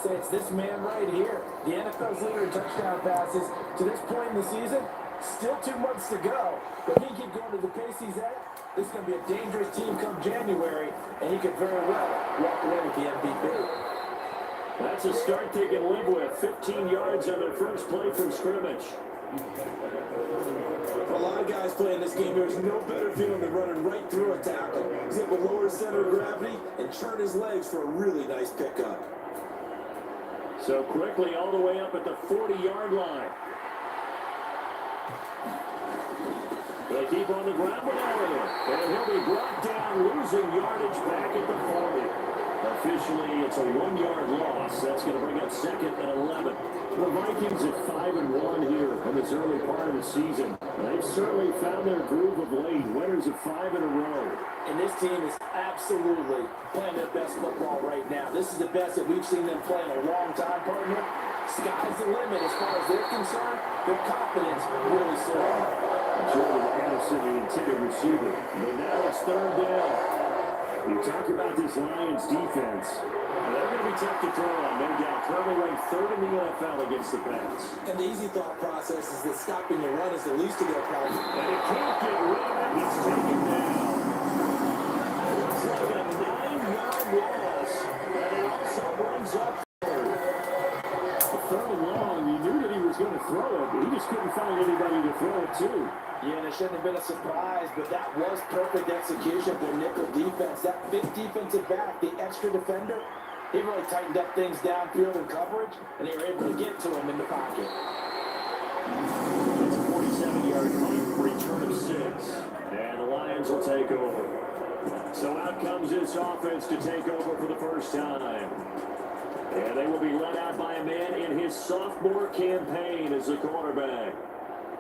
Say it's this man right here, the NFL's leader in touchdown passes to this point in the season. Still 2 months to go, but he can go to the pace he's at. This is going to be a dangerous team come January, and he could very well walk away with the MVP. That's a start they can live with. 15 yards on their first play from scrimmage. For a lot of guys playing this game, there's no better feeling than running right through a tackle. He's able to lower his center of gravity and turn his legs for a really nice pickup. So quickly all the way up at the 40-yard line. They keep on the ground with Elliott, and he'll be brought down, losing yardage back at the 40. Officially, it's a 1-yard loss. That's going to bring up second and 11. The Vikings at 5-1 here in this early part of the season. They've certainly found their groove of late. Winners of 5 in a row. And this team is absolutely playing their best football right now. This is the best that we've seen them play in a long time, partner. Sky's the limit as far as they're concerned. Their confidence really soaring. Jordan Addison, the intended receiver. But now it's third down. You talk about this Lions defense. They're going to be tough to throw on, no doubt. Currently ranked third in the NFL against the pass. And the easy thought process is that stopping the run is the least of their problems. And it can't get rid of it. He's taken down. It's like a 9-yard loss. And it also brings up third. A third and long. You knew that he was going to throw it, but he just couldn't find anybody to throw it to. Yeah, and it shouldn't have been a surprise, but that was perfect execution of their nickel defense. That fifth defensive back, the extra defender, he really tightened up things downfield in coverage, and they were able to get to him in the pocket. It's a 47-yard punt, return of 6. And the Lions will take over. So out comes this offense to take over for the first time. And they will be led out by a man in his sophomore campaign as the quarterback.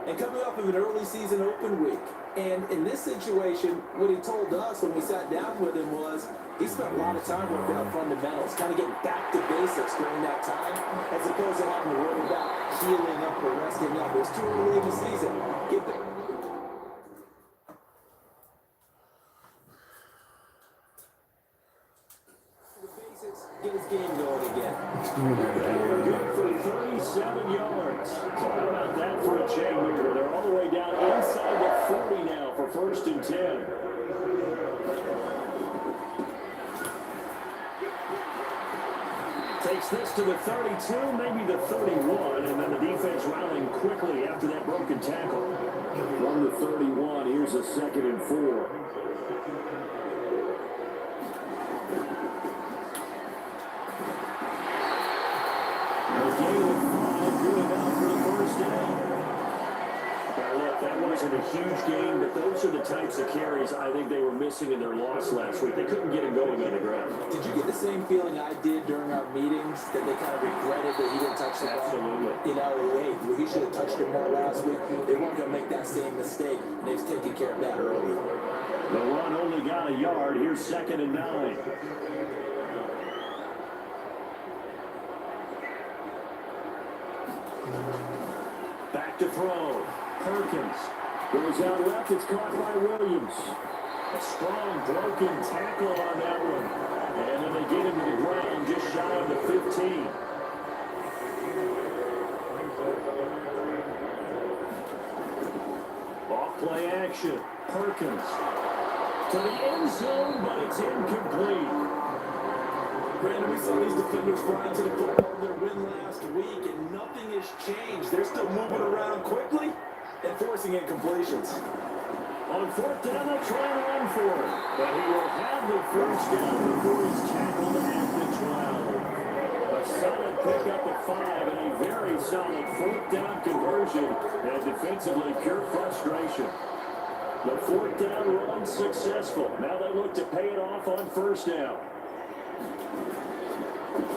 And coming off of an early season open week. And in this situation, what he told us when we sat down with him was he spent a lot of time working on fundamentals, kind of getting back to basics during that time, as opposed to having to worry about healing up or resting up. It was too early in the season. Get the basics, get his game going again. They're good for 37 yards. How about that for a chain mover? They're all the way down inside the 40 now for first and 10. Takes this to the 32, maybe the 31, and then the defense rallying quickly after that broken tackle. From the 31, here's a 2nd and 4. That wasn't a huge game, but those are the types of carries I think they were missing in their loss last week. They couldn't get him going on the ground. Did you get the same feeling I did during our meetings, that they kind of regretted that he didn't touch the ball? Absolutely. You know, hey, he should have touched it more last week. They weren't going to make that same mistake, and they've taken care of that early. The run only got a yard. Here's 2nd and 9. Back to throw. Perkins goes out left. It's caught by Williams. A strong broken tackle on that one. And then they get him to the ground just shy of the 15. Off play action. Perkins to the end zone, but it's incomplete. Brandon, we saw these defenders flying to the football in their win last week, and nothing has changed. They're still moving around quickly and forcing incompletions. On 4th down, they'll try and run for it. But he will have the first down before he's tackled at the 12. A solid pickup at 5 and a very solid 4th down conversion. And defensively, pure frustration. The 4th down run successful. Now they look to pay it off on 1st down.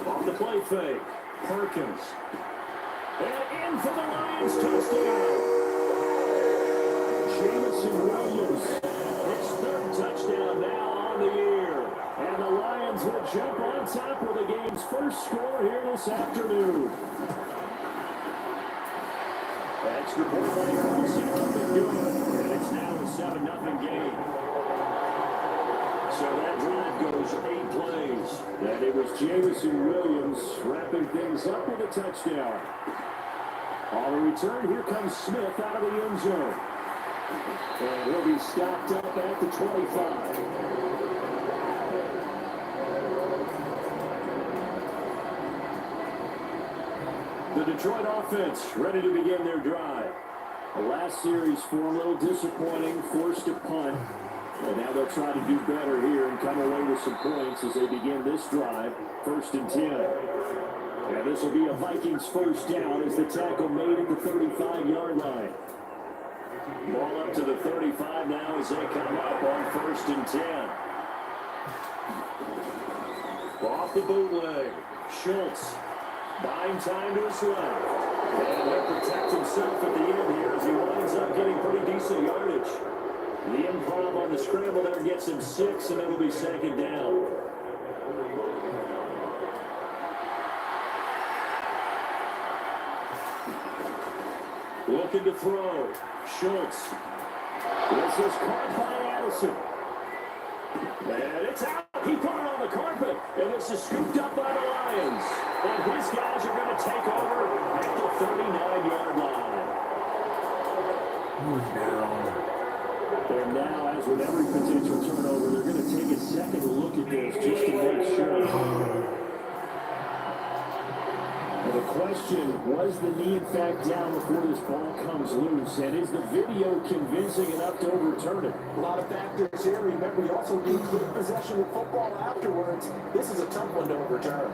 On the play fake, Perkins. And in for the Lions touchdown. Jamison Williams, his 3rd touchdown now on the year. And the Lions will jump on top with the game's first score here this afternoon. Extra point by Carlson up and good. And it's now a 7-0 game. So that drive goes 8 plays. And it was Jamison Williams wrapping things up with a touchdown. On the return, here comes Smith out of the end zone. And he'll be stopped up at the 25. The Detroit offense ready to begin their drive. The last series for a little disappointing, forced a punt. And now they'll try to do better here and come away with some points as they begin this drive, 1st and 10. And this will be a Vikings first down as the tackle made at the 35-yard line. Ball up to the 35 now as they come up on 1st and 10. Off the bootleg, Schultz. Buying time to his left. And he'll protect himself at the end here as he winds up getting pretty decent yardage. The improv on the scramble there gets him 6, and it'll be 2nd down. Looking to throw. Schultz. This is caught by Addison. And it's out. He put it on the carpet. And this is scooped up by the Lions. And his guys are going to take over at the 39-yard line. And now, as with every potential turnover, they're going to take a second look at this just to make sure. The question, was the knee in fact down before this ball comes loose? And is the video convincing enough to overturn it? A lot of factors here. Remember, you also need good possession of football afterwards. This is a tough one to overturn.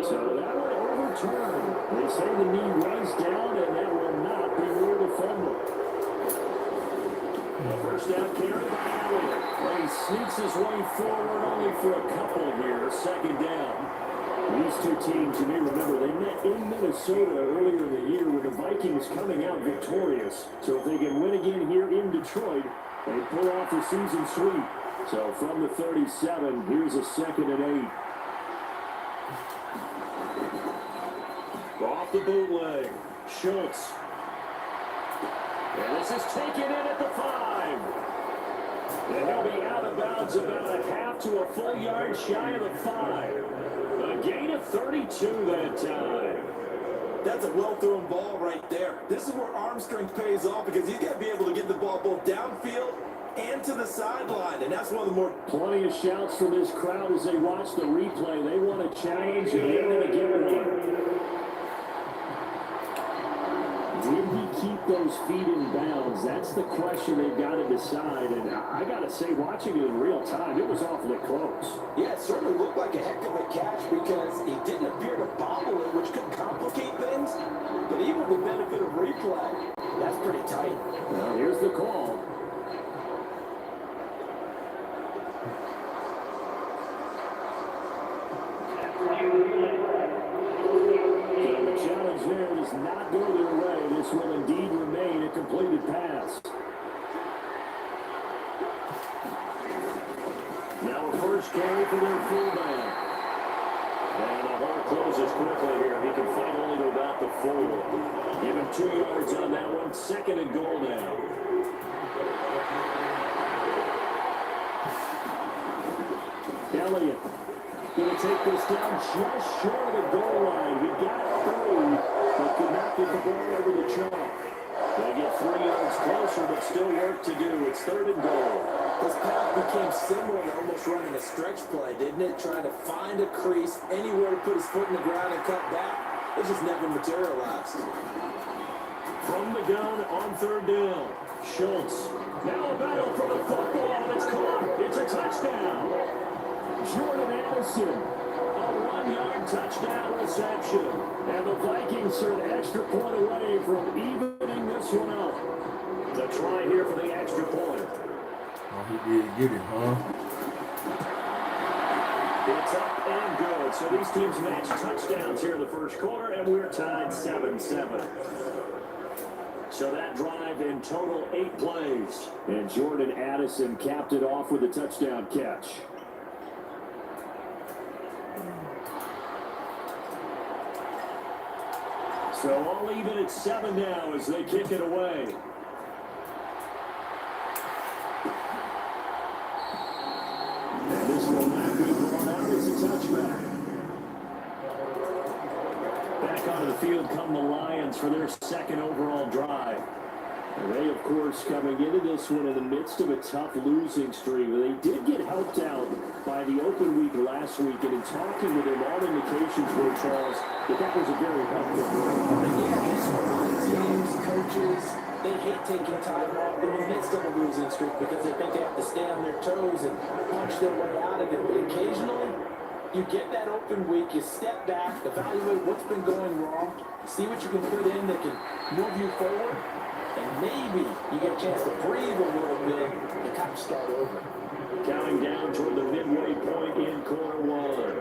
So that one overturned. They say the knee was down, and that will not be near the fumble. The first down carry by Elliott. Well, he sneaks his way forward only for a couple here. 2nd down. These two teams, you may remember, they met in Minnesota earlier in the year with the Vikings coming out victorious. So if they can win again here in Detroit, they pull off the season sweep. So from the 37, here's a 2nd and 8. Off the bootleg, Schultz. And this is taken in at the 5. And he'll be out of bounds about a half to a full yard shy of the 5. A gain of 32 that time. That's a well-thrown ball right there. This is where arm strength pays off because you got to be able to get the ball both downfield and to the sideline, and that's one of the more... Plenty of shouts from this crowd as they watch the replay. They want a challenge, and they're going to get one. Did he keep those feet in bounds? That's the question they've got to decide. And I got to say, watching it in real time, it was awfully close. Yeah, it certainly looked like a heck of a catch because he didn't appear to bobble it, which could complicate things. But even with the benefit of replay, that's pretty tight. Well, here's the call. There does not go their way. This will indeed remain a completed pass. Now a first carry for their fullback. And the hole closes quickly here. He can fight only to about the 4. Give him 2 yards on that one. 2nd and goal now. Elliott going to take this down just short of the goal line. He got through, but could not get the ball over the chalk. They get 3 yards closer, but still work to do. It's 3rd and goal. This pass became similar to almost running a stretch play, didn't it? Trying to find a crease, anywhere to put his foot in the ground and cut back. It just never materialized. From the gun on 3rd down, Schultz. Now a battle for the football, and it's caught. It's a touchdown. Jordan Addison, a 1-yard touchdown reception. And the Vikings are an extra point away from evening this one up. The try here for the extra point. Oh, he did get it, huh? It's up and good. So these teams match touchdowns here in the first quarter, and we're tied 7-7. So that drive in total 8 plays. And Jordan Addison capped it off with a touchdown catch. So all even at 7 now as they kick it away. And this will not be brought out as a touchback. Back onto the field come the Lions for their second overall drive. And they, of course, coming into this one in the midst of a tough losing streak. They did get helped out by the open week last week, and in talking with him, all indications were, Charles, that was a very helpful break. Teams, coaches, they hate taking time off in the midst of a losing streak because they think they have to stay on their toes and punch their way out of it. But occasionally, you get that open week, you step back, evaluate what's been going wrong, see what you can put in that can move you forward, and maybe you get a chance to breathe a little bit and kind of start over. Counting down toward the midway point in quarter one.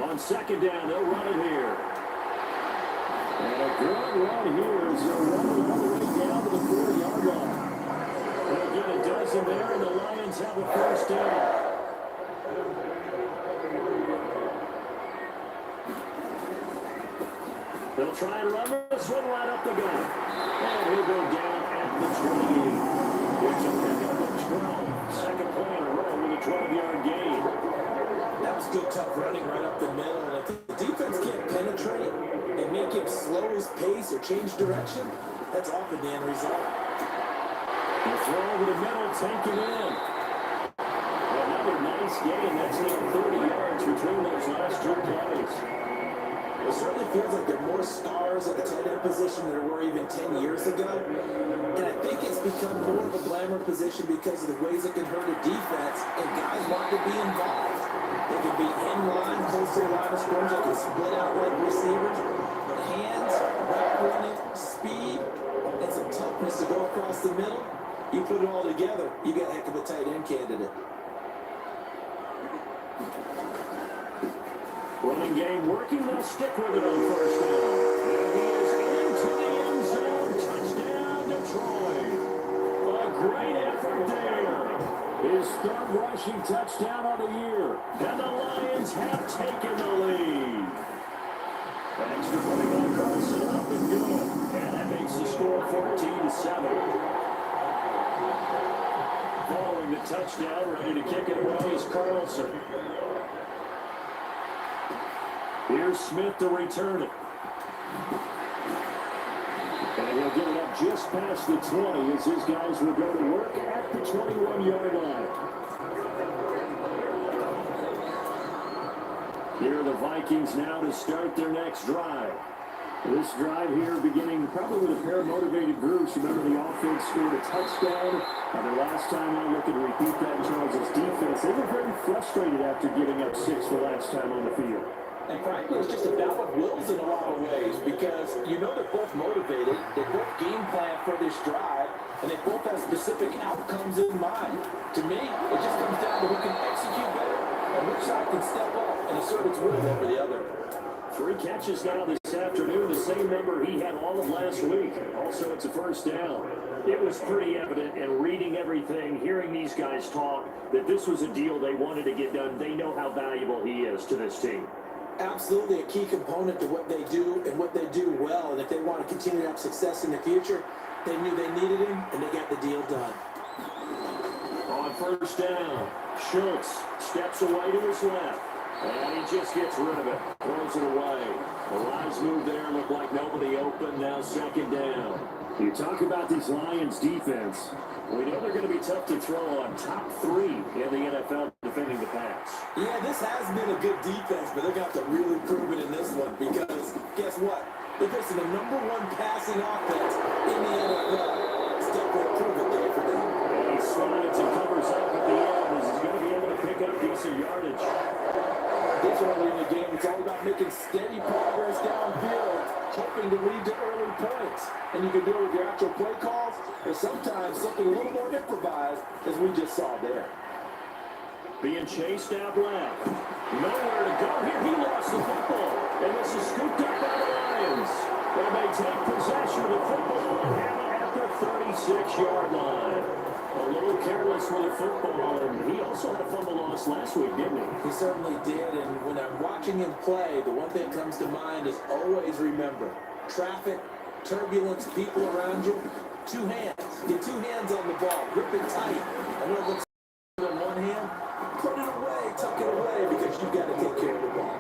On second down, they'll run it here. And a good run here as they're running all the way down to the 4-yard line. They'll get a dozen there, and the Lions have a first down. They'll try and run this one right up the gut. And he'll go down at the 28. It's a pickup of 12. Second play in a row with a 12-yard gain. That was good, tough running right up the middle. And if the defense can't penetrate and make him slow his pace or change direction, that's often the end result. The throw over the middle, taken in. Another nice gain. That's now 30 yards between those last two plays. It certainly feels like there are more stars at the tight end position than there were even 10 years ago. And I think it's become more of a glamour position because of the ways it can hurt a defense, and guys want to be involved. They can be in line, close to the line of scrimmage, they can split out like receivers. But hands, route running, speed, and some toughness to go across the middle. You put it all together, you get a heck of a tight end candidate. Running game working, they'll stick with it on first down. And he is into the end zone. Touchdown, Detroit. A great effort there. His third rushing touchdown of the year. And the Lions have taken the lead. An extra point by Carlson up and good. And that makes the score 14-7. Following the touchdown, ready to kick it away is Carlson. Here's Smith to return it. And he'll get it up just past the 20 as his guys will go to work at the 21-yard line. Here are the Vikings now to start their next drive. This drive here beginning probably with a pair of motivated groups. Remember the offense scored a touchdown. And the last time I looked and repeat that, Charles' defense, they were very frustrated after giving up 6 the last time on the field. And frankly, it's just a battle of wills in a lot of ways because you know they're both motivated, they both game plan for this drive, and they both have specific outcomes in mind. To me, it just comes down to who can execute better and which side can step up and assert its will over the other. 3 catches now this afternoon, the same number he had all of last week. Also, it's a first down. It was pretty evident in reading everything, hearing these guys talk, that this was a deal they wanted to get done. They know how valuable he is to this team. Absolutely a key component to what they do and what they do well. And if they want to continue to have success in the future, they knew they needed him, and they got the deal done. On first down, Schultz steps away to his left. And he just gets rid of it. Throws it away. The Lions move there. Look like nobody open. Now second down. You talk about these Lions defense. We know they're going to be tough to throw on. Top 3 in the NFL defending the pass. Yeah, this has been a good defense, but they're going to have to really prove it in this one because guess what? They're facing the #1 passing offense in the NFL. It's definitely a prove it day for them. And he slides and covers up at the end as he's going to be able to pick up decent yardage. This early in the game, it's all about making steady progress downfield, hoping to lead to early points. And you can do it with your actual play calls, or sometimes something a little more improvised, as we just saw there. Being chased out left. Nowhere to go here. He lost the football. And this is scooped up by the Lions. They may take possession of the football and have it at the 36-yard line. A little careless with the football, and he also had a fumble loss last week, didn't he? He certainly did, and when I'm watching him play, the one thing that comes to mind is always remember, traffic, turbulence, people around you, two hands. Get two hands on the ball, grip it tight. I know it looks on one hand, put it away, tuck it away, because you've got to take care of the ball.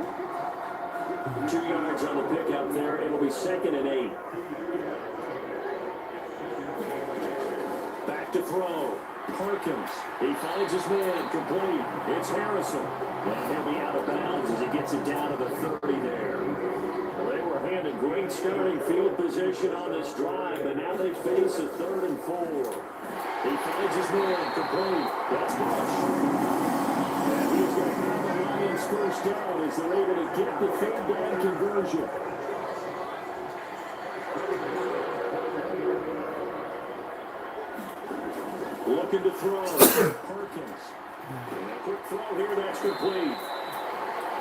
2 yards on the pickup there. It'll be 2nd and 8. Back to throw. Perkins. He finds his man. Complete. It's Harrison. And he'll be out of bounds as he gets it down to the 30 there. Well, they were handed great starting field position on this drive, but now they face a 3rd and 4. He finds his man. Complete. That's Bush. And he's going to have the Lions first down as they're able to get the 3rd down conversion. Looking to throw. Perkins. And a quick throw here. That's complete.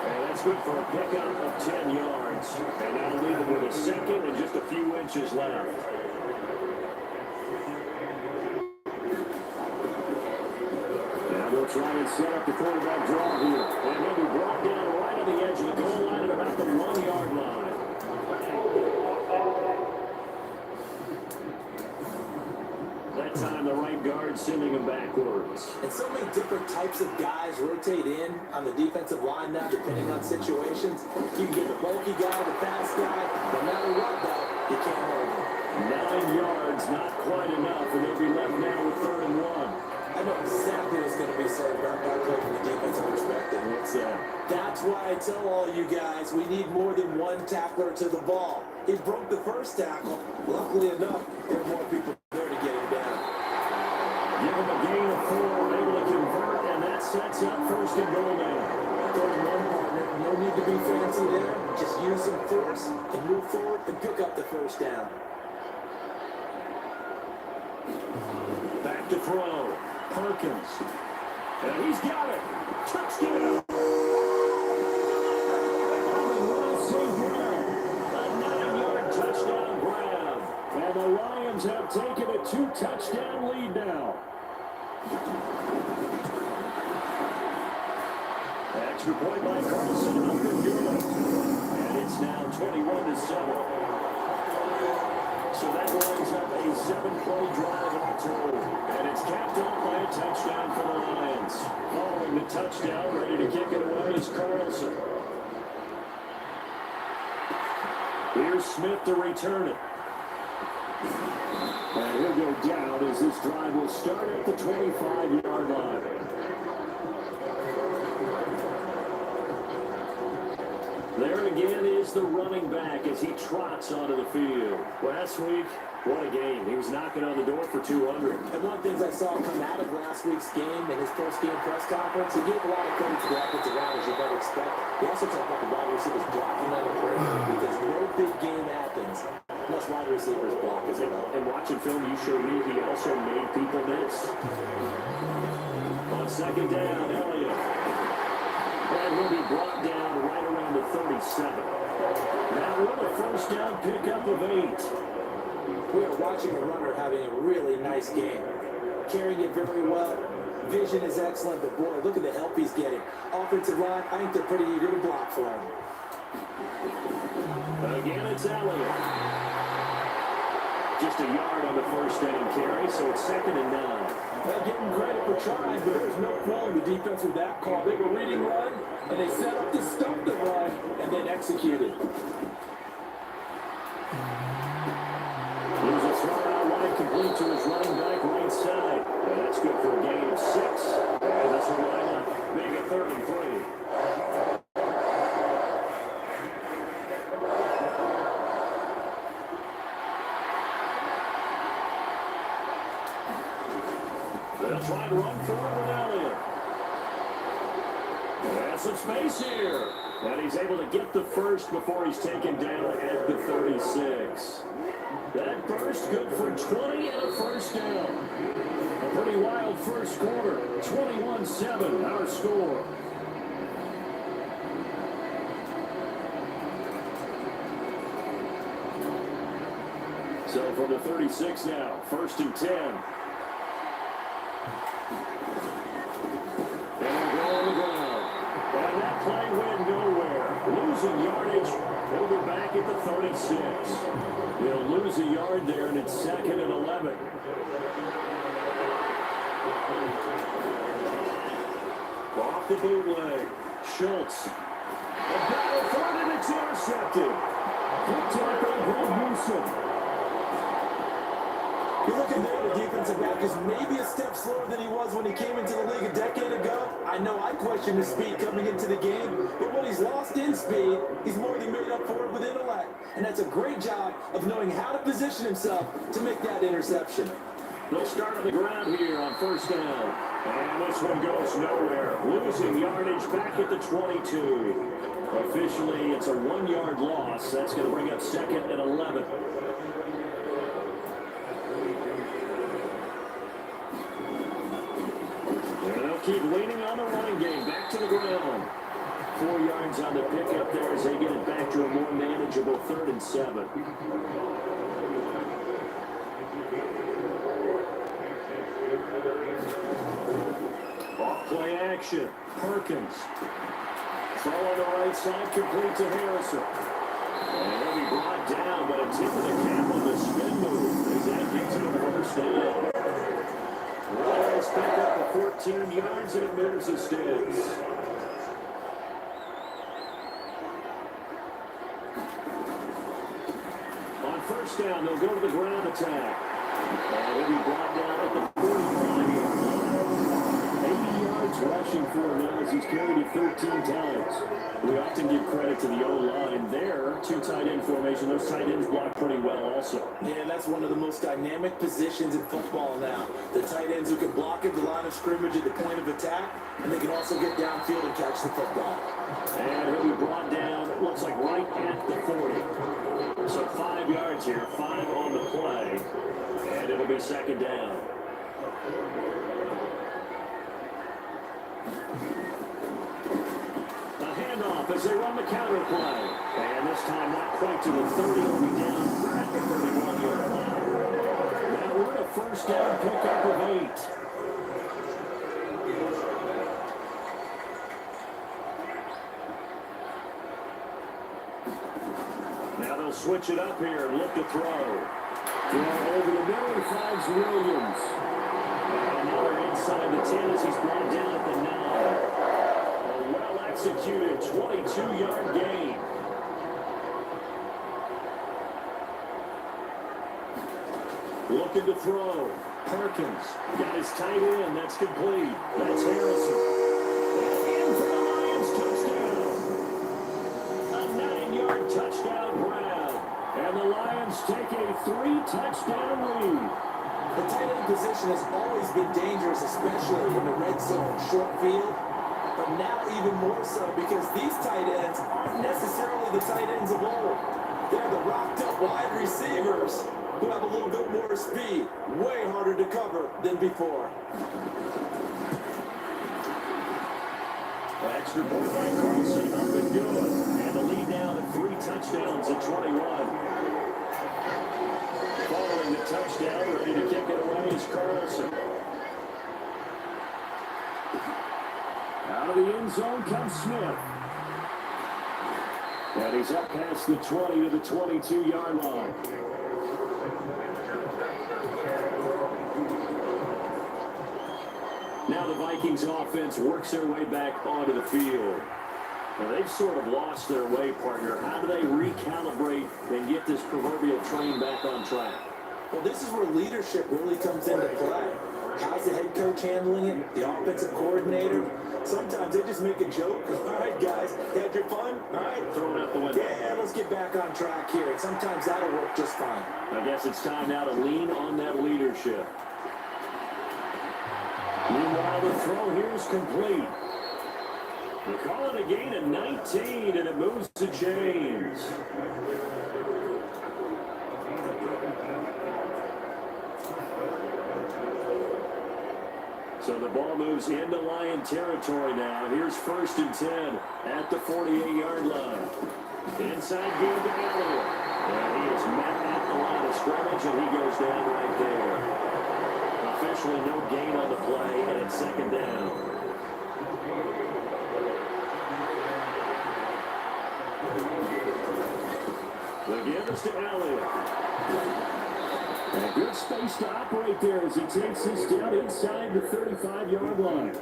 And that's good for a pickup of 10 yards. And that'll leave them with a 2nd and just a few inches left. Now they'll try and set up the quarterback draw here. And he'll be brought down right on the edge of the goal line at about the 1-yard line. That time the right guard sending him backwards. And so many different types of guys rotate in on the defensive line now, depending on situations. You can get the bulky guy, the fast guy. No matter what, though, you can't hold him. 9 yards, not quite enough, and they'll be left now with 3rd and 1. I know exactly what's going to be said about that play from the defensive perspective. What's that? That's why I tell all you guys, we need more than one tackler to the ball. He broke the first tackle. Luckily enough, there are more people there to get him down. Give him a gain of 4, able to convert, and that sets up 1st and goal now. 3rd and 1, partner. No need to be fancy there. Just use some force and move forward and pick up the first down. Back to throw. Perkins. And he's got it. Touchdown. On the run, St. Brown. A 9-yard touchdown grab. And the Lions have taken a 2-touchdown lead now. Extra point by Carlson. Up and good. And it's now 21-7. So that lines up a 7-play drive all told. And it's capped off by a touchdown for the Lions. Following the touchdown, ready to kick it away is Carlson. Here's Smith to return it. And he'll go down as this drive will start at the 25-yard line. There again is the running back as he trots onto the field. Last week, what a game. He was knocking on the door for 200. And one of the things I saw come out of last week's game in his post-game press conference, he gave a lot of credit to the offensive line, as you might expect. He also talked about the wide receivers blocking on the perimeter because no big game happens unless wide receivers block as well. And watching film, you showed me he also made people miss. On 2nd down, Elliott. And he'll be brought down right around the 37. Now with a 1st down pickup of 8. We are watching a runner having a really nice game. Carrying it very well. Vision is excellent, but boy, look at the help he's getting. Offensive line, I think they're pretty eager to block for him. Again, it's Elliott. Just a yard on the 1st down carry, so it's 2nd and 9. Well, give them credit for trying, but there's no quality defense with that call. They were reading run, and they set up to stop the run, and then executed. Here's a throw out wide complete to his running back right side. And that's good for a gain of 6. And this will line up, make it 3rd and 3. They'll try to run forward with Elliott. Has some space here. And he's able to get the first before he's taken down at the 36. That burst good for 20 and a 1st down. A pretty wild first quarter. 21-7, our score. So from the 36 now, 1st and 10. And they'll go on the ground. And that play went nowhere. Losing yardage. They'll be back at the 36. They'll lose a yard there, and it's 2nd and 11. Off the bootleg. Schultz. A battle for it, and it's intercepted. Good tackle, Greg Newsom. You're looking there, the defensive back is maybe a step slower than he was when he came into the league a decade ago. I know I questioned his speed coming into the game, but when he's lost in speed, he's more than made up for it with intellect. And that's a great job of knowing how to position himself to make that interception. They'll start on the ground here on 1st down. And this one goes nowhere. Losing yardage back at the 22. Officially, it's a 1-yard loss. That's going to bring up 2nd and 11. And they'll keep leaning on the running game. Back to the ground. 4 yards on the pickup there as they get it back to a more manageable 3rd and 7. Off-play action. Perkins. Throw on the right side, complete to Harrison. And he'll be brought down, but a tip of the cap on the spin move as that gets him 1st down. Lions pick up the 14 yards, and it moves the sticks. On 1st down, they'll go to the ground attack. And he'll be brought down at the 45-yard line. 80 yards rushing for him now as he's carried it 13 times. We often give credit to the O-line there. 2 tight end formation. Those tight ends block pretty well also. Yeah, that's one of the most dynamic positions in football now. The tight ends who can block at the line of scrimmage at the point of attack, and they can also get downfield and catch the football. And he'll be brought down, it looks like right at the 40. So 5 yards here, 5 on the play. And it'll be 2nd down. A handoff as they run the counter play. And this time not quite to the 30. It'll be down at the 31-yard line. Now we're at a 1st down pickup of 8. Now they'll switch it up here and look to throw. Throw over the middle and finds Williams. And now they're inside the 10 as he's brought down at the 9. A well-executed 22-yard gain. Looking to throw. Perkins got his tight end. That's complete. That's Harrison. In for the Lions touchdown. A 9-yard touchdown grab. And the Lions take a 3-touchdown lead. The tight end position has always been dangerous, especially in the red zone short field. But now even more so because these tight ends aren't necessarily the tight ends of old. They're the rocked-up wide receivers who have a little bit more speed, way harder to cover than before. Extra point by Carlson, up and good. And the lead now at 3 touchdowns at 21. Following the touchdown, ready to kick it away is Carlson. Out of the end zone comes Smith. And he's up past the 20 to the 22-yard line. Now the Vikings offense works their way back onto the field. Now they've sort of lost their way, partner. How do they recalibrate and get this proverbial train back on track? Well, this is where leadership really comes into play. How's the head coach handling it? The offensive coordinator? Sometimes they just make a joke. All right, guys, you had your fun? All right. Throw it out the window. Yeah, let's get back on track here. And sometimes that'll work just fine. I guess it's time now to lean on that leadership. Meanwhile, the throw here is complete. They call it a gain of 19, and it moves to James. So the ball moves into Lion territory now. Here's 1st and 10 at the 48-yard line. Inside game to Elliott. And he is met at the line of scrimmage, and he goes down right there. Officially no gain on the play, and it's second down. The give is to Elliott. And good space to operate there as he takes this down inside the 35-yard line.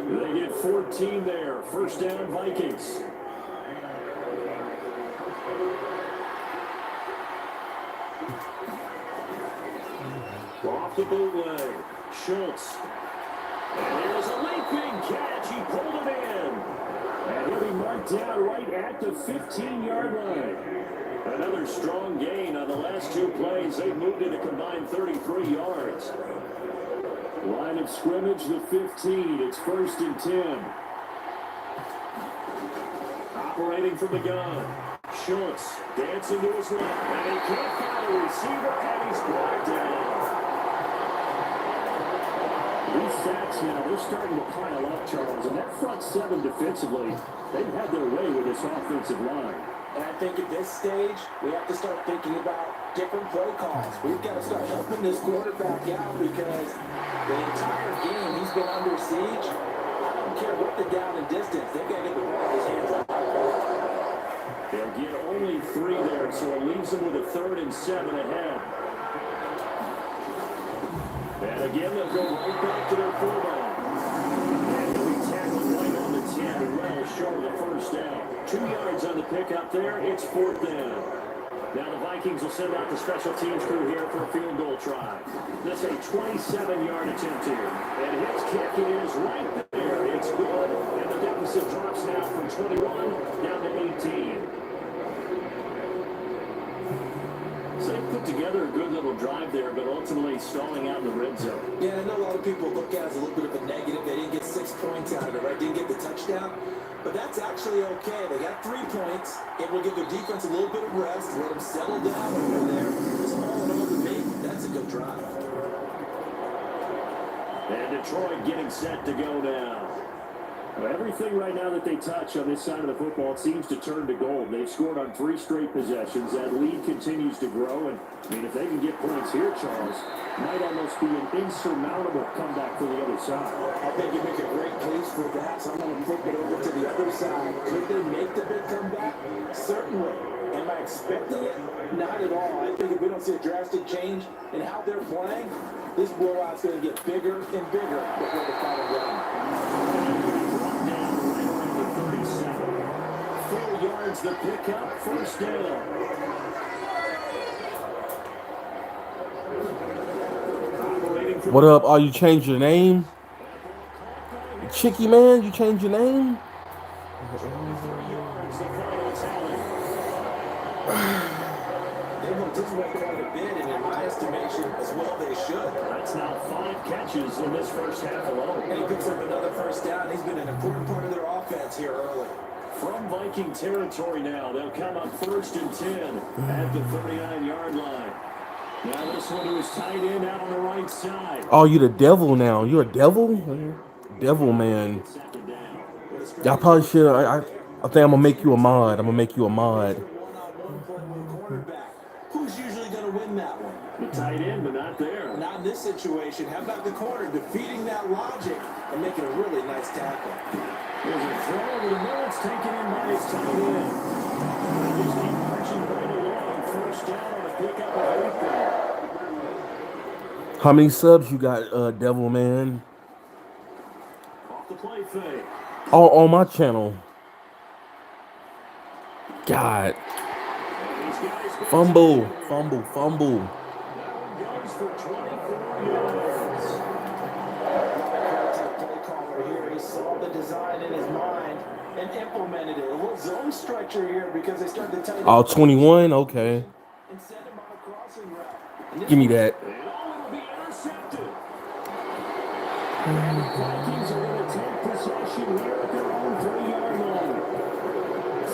They get 14 there. First down, Vikings. Off the bootleg. Schultz. And here's a leaping catch. He pulled it in. And he'll be marked down right at the 15-yard line. Another strong gain on the last two plays. They moved it a combined 33 yards. Line of scrimmage, the 15. It's first and 10. Operating from the gun. Schultz dancing to his left. And he can't find a receiver, and he's brought down. These sacks now, they're starting to pile up, Charles. And that front seven defensively, they've had their way with this offensive line. And I think at this stage, we have to start thinking about different play calls. We've got to start helping this quarterback out because the entire game he's been under siege. I don't care what the down and distance. They've got to get the ball in his hands up. They'll get only 3 there, so it leaves them with a 3rd and 7 ahead. And again, they'll go right back to their fullback. And he'll be tackled right on the 10, well short of the first down. 2 yards on the pickup there. It's 4th down. Now the Vikings will send out the special teams crew here for a field goal try. That's a 27-yard attempt here. And his kick is right there. It's good. And the deficit drops now from 21 down to 18. So they put together a good little drive there, but ultimately stalling out in the red zone. Yeah, I know a lot of people look at it as a little bit of a negative. They didn't get 6 points out of it, right? Didn't get the touchdown. But that's actually okay. They got 3 points. It will give their defense a little bit of rest, let them settle down over there. Just all in all, to me, that's a good drive. And Detroit getting set to go now. Well, everything right now that they touch on this side of the football seems to turn to gold. They've scored on 3 straight possessions. That lead continues to grow. And, I mean, if they can get points here, Charles, might almost be an insurmountable comeback for the other side. I think you make a great case for that. So I'm going to flip it over to the other side. Could they make the big comeback? Certainly. Am I expecting it? Not at all. I think if we don't see a drastic change in how they're playing, this blowout's going to get bigger and bigger before the final round. 4 yards the pickup, first down. What up? Oh, you changed your name? Chicky man, you changed your name? They will just wait quite a bit, and in my estimation, as well they should. That's now 5 catches in this first half alone. And he picks up another first down. He's been an important part of their offense here early. From Viking territory now, they'll come up first and 10 at the 39-yard line. Now this one was tight end out on the right side. Oh, you the devil now. You're a devil? Devil man. I probably should. I think I'm gonna make you a mod. I'm gonna make you a mod. Who's usually going to win that one? The tight end, but not there. Not in this situation. How about the corner defeating that logic and making a really nice tackle? There's a throw over the middle. It's taken in by his tight end. They just keep marching right along. First down on a pickup right there. How many subs you got, devil man? Off the play fake. Oh, on my channel. God. Fumble. Goes for 24 yards. Play caller here. He saw the design in his mind and implemented it. A little zone structure here because they started to tighten. Oh, 21? Okay. And send him on a crossing route. Give me that. And it'll be intercepted. And the Vikings are going to take possession here at their own 3-yard line.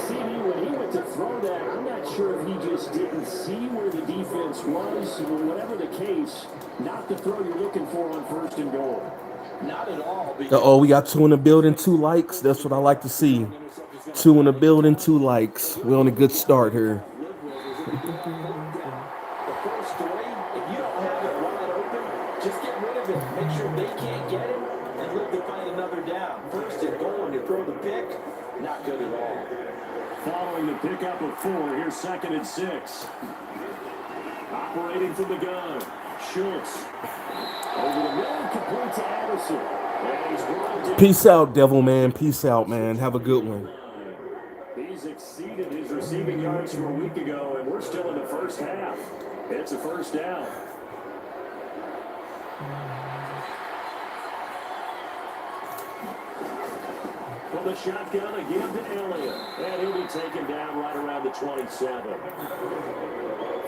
CD, when he went to throw that, I'm not sure if he just didn't see where the defense was, or whatever the case, not the throw you're looking for on first and goal. Not at all. Oh, we got 2 in the building, 2 likes. That's what I like to see. 2 in the building, 2 likes. We're on a good start here. to get on fourth down. The first three, if you don't have it wide open, just get rid of it. Make sure they can't get it and live to fight another down. First and goal, and you throw the pick, not good at all. Following the pickup of 4, here's 2nd and 6. Operating from the gun, Schultz. Over the middle, complete to Addison. And he's brought down. Peace out, devil man. Peace out, man. Have a good one. He's exceeded his receiving yards from a week ago, and we're still in the first half. It's a first down. From the shotgun again to Elliott. And he'll be taken down right around the 27.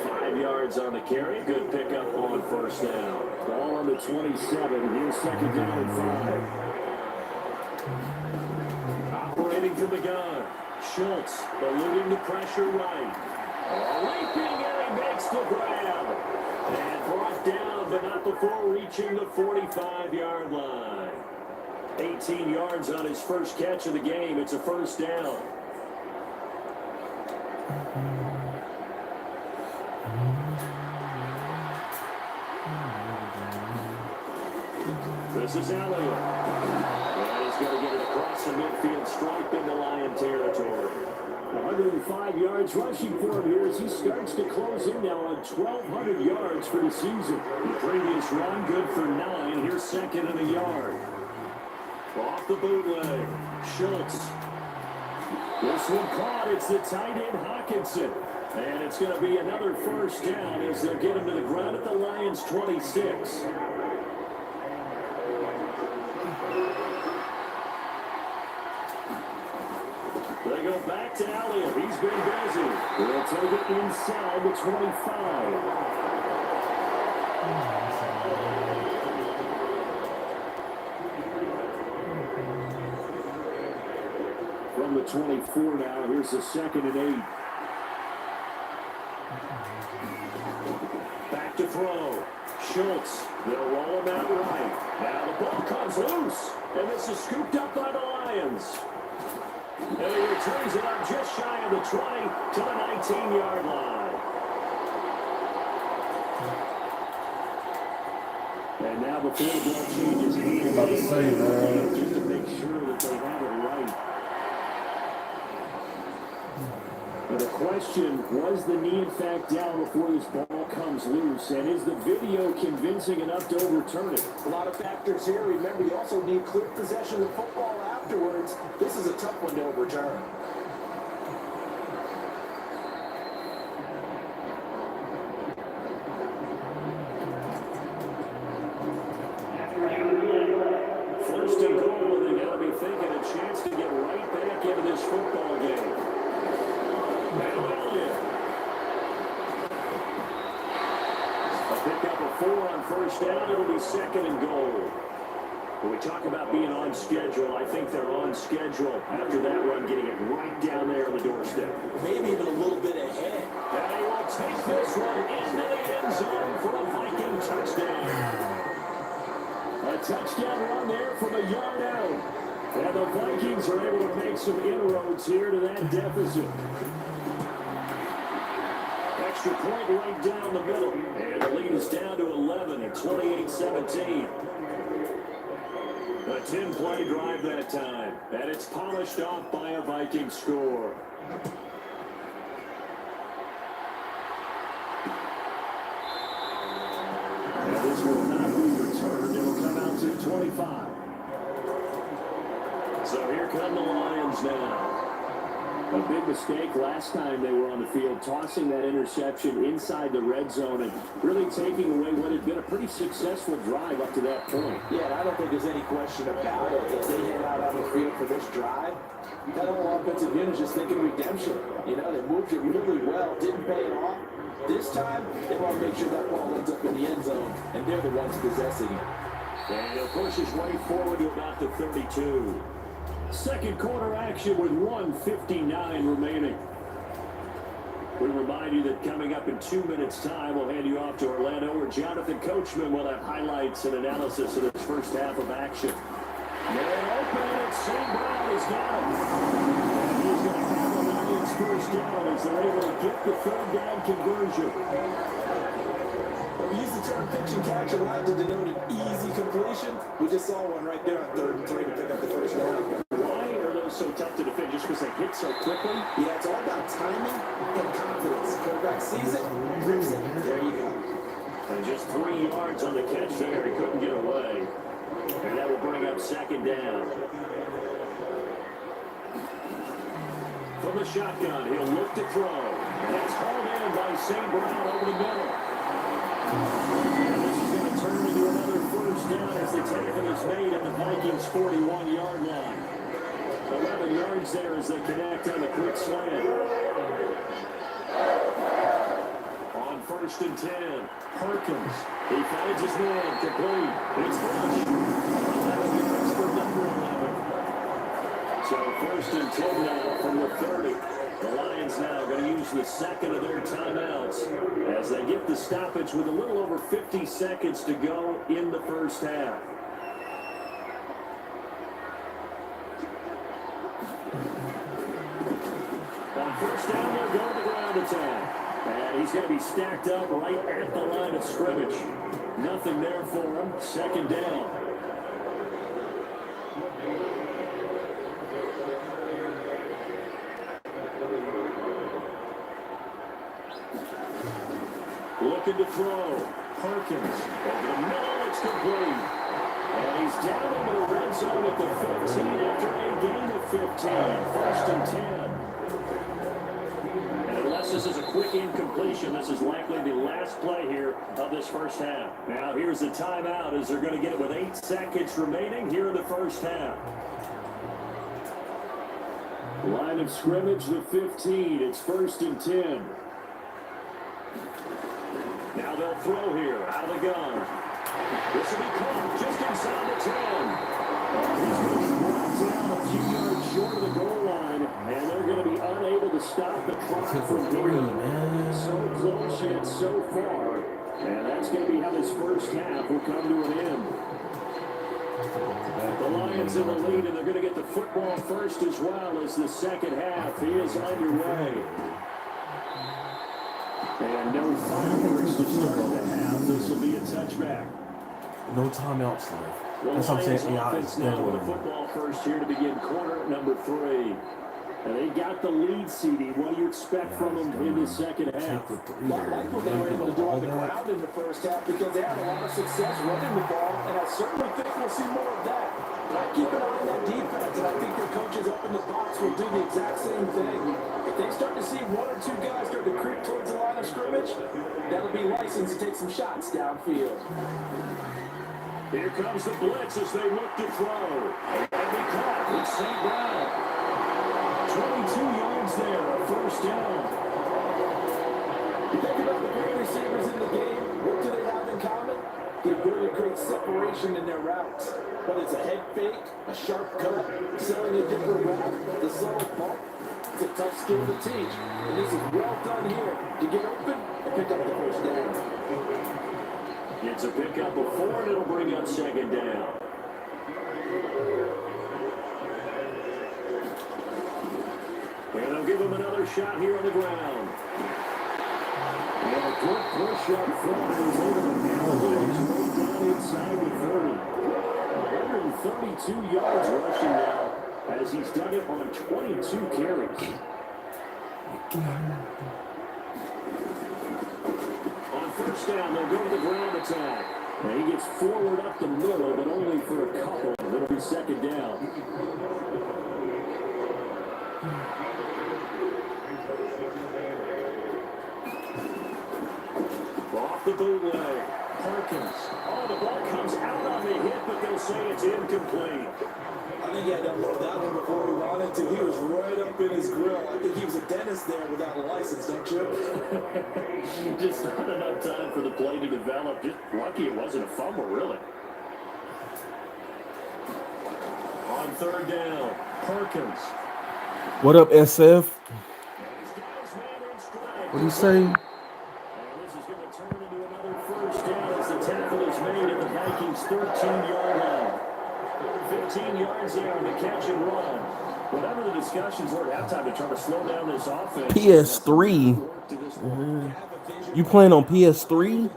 5 yards on the carry. Good pickup on first down. Ball on the 27. Here's 2nd down and 5. Operating from the gun. Schultz eluding the pressure right. Leaping, and he makes the grab. And brought down, but not before reaching the 45-yard line. 18 yards on his first catch of the game. It's a first down. This is Elliott. And he's going to get it across the midfield stripe into Lion territory. 105 yards rushing for him here as he starts to close in now on 1,200 yards for the season. The previous run good for 9. Here's 2nd and a yard. Off the bootleg, Schultz. This one caught. It's the tight end Hawkinson. And it's going to be another first down as they'll get him to the ground at the Lions' 26. They go back to Elliott. He's been busy. They'll take it inside the 25. From the 24 now, here's the 2nd and 8. Back to throw. Schultz. They'll roll him out right. Now the ball comes loose. And this is scooped up by the Lions. And he returns it up just shy of the 20 to the 19-yard line. And now before the ball changes hands, About to say, man. just to make sure that they have it right. And the question, was the knee in fact down before this ball comes loose? And is the video convincing enough to overturn it? A lot of factors here. Remember, you also need clear possession of the football afterwards. This is a tough one to overturn. First and goal, and they got to be thinking a chance to get right back into this football game. A pickup of 4 on first down. It'll be 2nd and goal. When we talk about being on schedule, I think they're on schedule after that run, getting it right down there on the doorstep. Maybe even a little bit ahead. And they will take this one into the end zone for a Viking touchdown. A touchdown run there from a yard out. And the Vikings are able to make some inroads here to that deficit. Extra point right down the middle. And the lead is down to 11 at 28-17. A 10-play drive that time. And it's polished off by a Viking score. And this will not be returned. It'll come out to 25. So here come the Lions now. A big mistake last time they were on the field, tossing that interception inside the red zone and really taking away what had been a pretty successful drive up to that point. Yeah, and I don't think there's any question about it. As they head out on the field for this drive, that whole offensive unit is just thinking redemption. You know, they moved it really well, didn't pay it off. This time, they want to make sure that ball ends up in the end zone, and they're the ones possessing it. And he'll push his way forward to about the 32. Second quarter action with 1:59 remaining. We remind you that coming up in 2 minutes' time, we'll hand you off to Orlando, where Jonathan Coachman will have highlights and analysis of this first half of action. Man open, and St. Brown has got him. And he's going to have the Lions first down as they're able to get the third down conversion. We use the term pitch and catch a lot to denote an easy completion. We just saw one right there on 3rd and 3 to pick up the first down. Why are those so tough to defend? Just because they hit so quickly? Yeah, it's all about timing and confidence. Quarterback sees it, grips it. There you go. And just 3 yards on the catch there. He couldn't get away. And that will bring up 2nd down. From the shotgun, he'll look to throw. And it's hauled in by St. Brown over the middle. And this is going to turn into another first down as the tackle is made at the Vikings' 41-yard line. 11 yards there as they connect on the quick slant. On 1st and 10, Perkins. He finds his man, complete. It's Rush. That'll be Rush for number 11. So 1st and 10 now from the 30. The Lions now going to use the second of their timeouts as they get the stoppage with a little over 50 seconds to go in the first half. On 1st down, they'll go to the ground attack. And he's going to be stacked up right at the line of scrimmage. Nothing there for him. 2nd down. Looking to throw. Perkins. Over the middle, it's complete. And he's down into the red zone at the 15 after a gain of 15. 1st and 10. And unless this is a quick incompletion, this is likely the last play here of this first half. Now here's the timeout as they're going to get it with 8 seconds remaining here in the first half. Line of scrimmage, the 15. It's 1st and 10. Now they'll throw here, out of the gun. This will be caught just inside the 10. He's going to be brought down a few yards short of the goal line, and they're going to be unable to stop the clock from here. So close yet so far, and that's going to be how this first half will come to an end. The Lions in the lead, and they're going to get the football first as well as the second half is underway. And no fireworks to start the half. This will be a touchback. No timeouts left. Well, That's what I'm saying. offense now with the football first here to begin quarter number 3. And they got the lead, CD. What do you expect from them in the second half? I like what they were able to do on the ground in the first half because they had a lot of success running the ball, and I certainly think we'll see more of that. But I keep an eye on that defense, and I think their coaches up in the box will do the exact same thing. If they start to see 1 or 2 guys start to creep towards the line of scrimmage, that'll be license to take some shots downfield. Here comes the blitz as they look to throw. And they caught with St. Brown. 22 yards there, a first down. You think about the great receivers in the game, what do they have in common? The ability to create separation in their routes. Whether it's a head fake, a sharp cut, selling a different route, the subtle bump, it's a tough skill to teach. And this is well done here to get open and pick up the first down. It's a pickup of 4, and it'll bring up 2nd down. And they'll give him another shot here on the ground. And a good push up front is able to navigate his way down inside the 30. 132 yards rushing now as he's done it on 22 carries. On 1st down, they'll go to the ground attack. And he gets forward up the middle, but only for a couple. It'll be 2nd down. Off the bootleg. Perkins. Oh, the ball comes out on the hit, but they'll say it's incomplete. I think he had to unload that one before he wanted to. He was right up in his grill. I think he was a dentist there without a license, don't you? Just not enough time for the play to develop. Just lucky it wasn't a fumble, really. On 3rd down, Perkins. What up, SF? What do you say? And this is going to turn into another first down as the tackle is made at the Vikings' 13-yard line. 15 yards there on the catch and run. Whatever the discussions were at halftime to try to slow down this offense. PS3. You playing on PS3?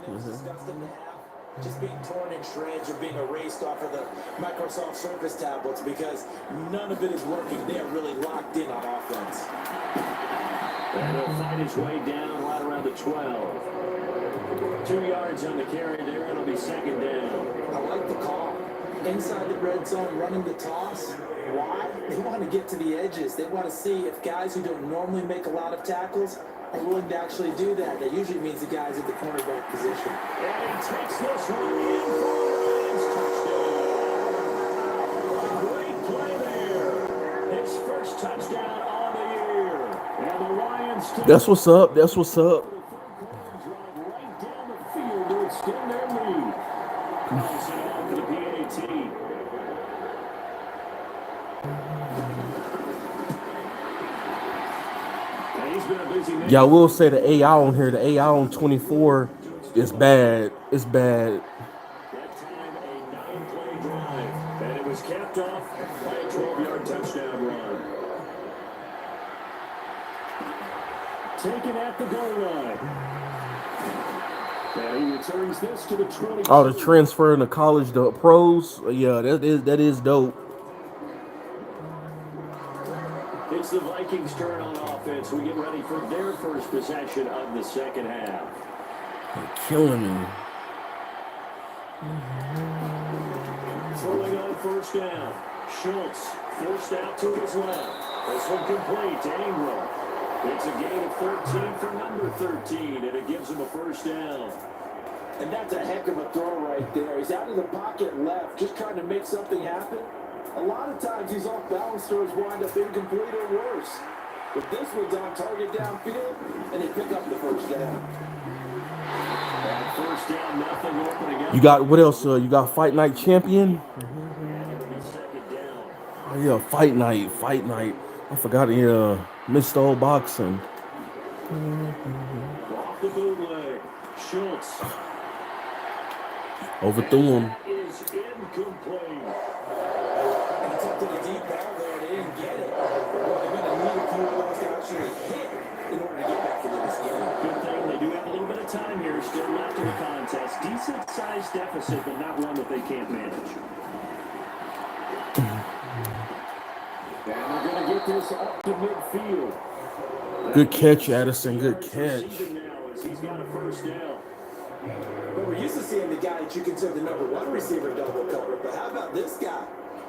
Just being torn in shreds or being erased off of the Microsoft Surface tablets because none of it is working. They are really locked in on offense. And he'll find his way down right around the 12. 2 yards on the carry there. It'll be second down. I like the call. Inside the red zone, running the toss. Why? They want to get to the edges. They want to see if guys who don't normally make a lot of tackles are willing to actually do that. That usually means the guys at the cornerback position. And he takes this one in for his touchdown. Great play there. His first touchdown on the year. And the Lions take That's what's up. That's what's up. right down the field to extend their lead. Calls it out for the PAT. Yeah, I will say the AI on here, the AI on 24 is bad. It's bad. That time a 9-play drive, and it was capped off by a 12-yard touchdown run. Taken at the goal line. And he returns this to the 20. Oh, the transfer in the college, the pros. Yeah, that is dope. It's the Vikings' turn on offense. We get ready for their first possession of the second half. They're killing me. Throwing on first down. Schultz forced out to his left. This one complete to Ingram. It's a gain of 13 for number 13, and it gives him a first down. And that's a heck of a throw right there. He's out of the pocket left, just trying to make something happen. A lot of times these off-balance throws wind up incomplete or worse. But this one's on target downfield, and they pick up the first down. And first down, nothing opening up. You got what else? You got Fight Night Champion. Oh yeah, Fight Night. I forgot. Yeah, missed all boxing. Off the bootleg. Schultz. Overthrew him. Is incomplete. And it's up to the deep ball there, and they didn't get it. Well, they're going to need a few of those to actually hit in order to get back into this game. Good thing they do have a little bit of time here still left in the contest. Decent-sized deficit, but not one that they can't manage. And they're going to get this up to midfield. Good catch, Addison. Good catch. He's got a first down. But we're used to seeing the guy that you consider the number one receiver double covered. But how about this guy?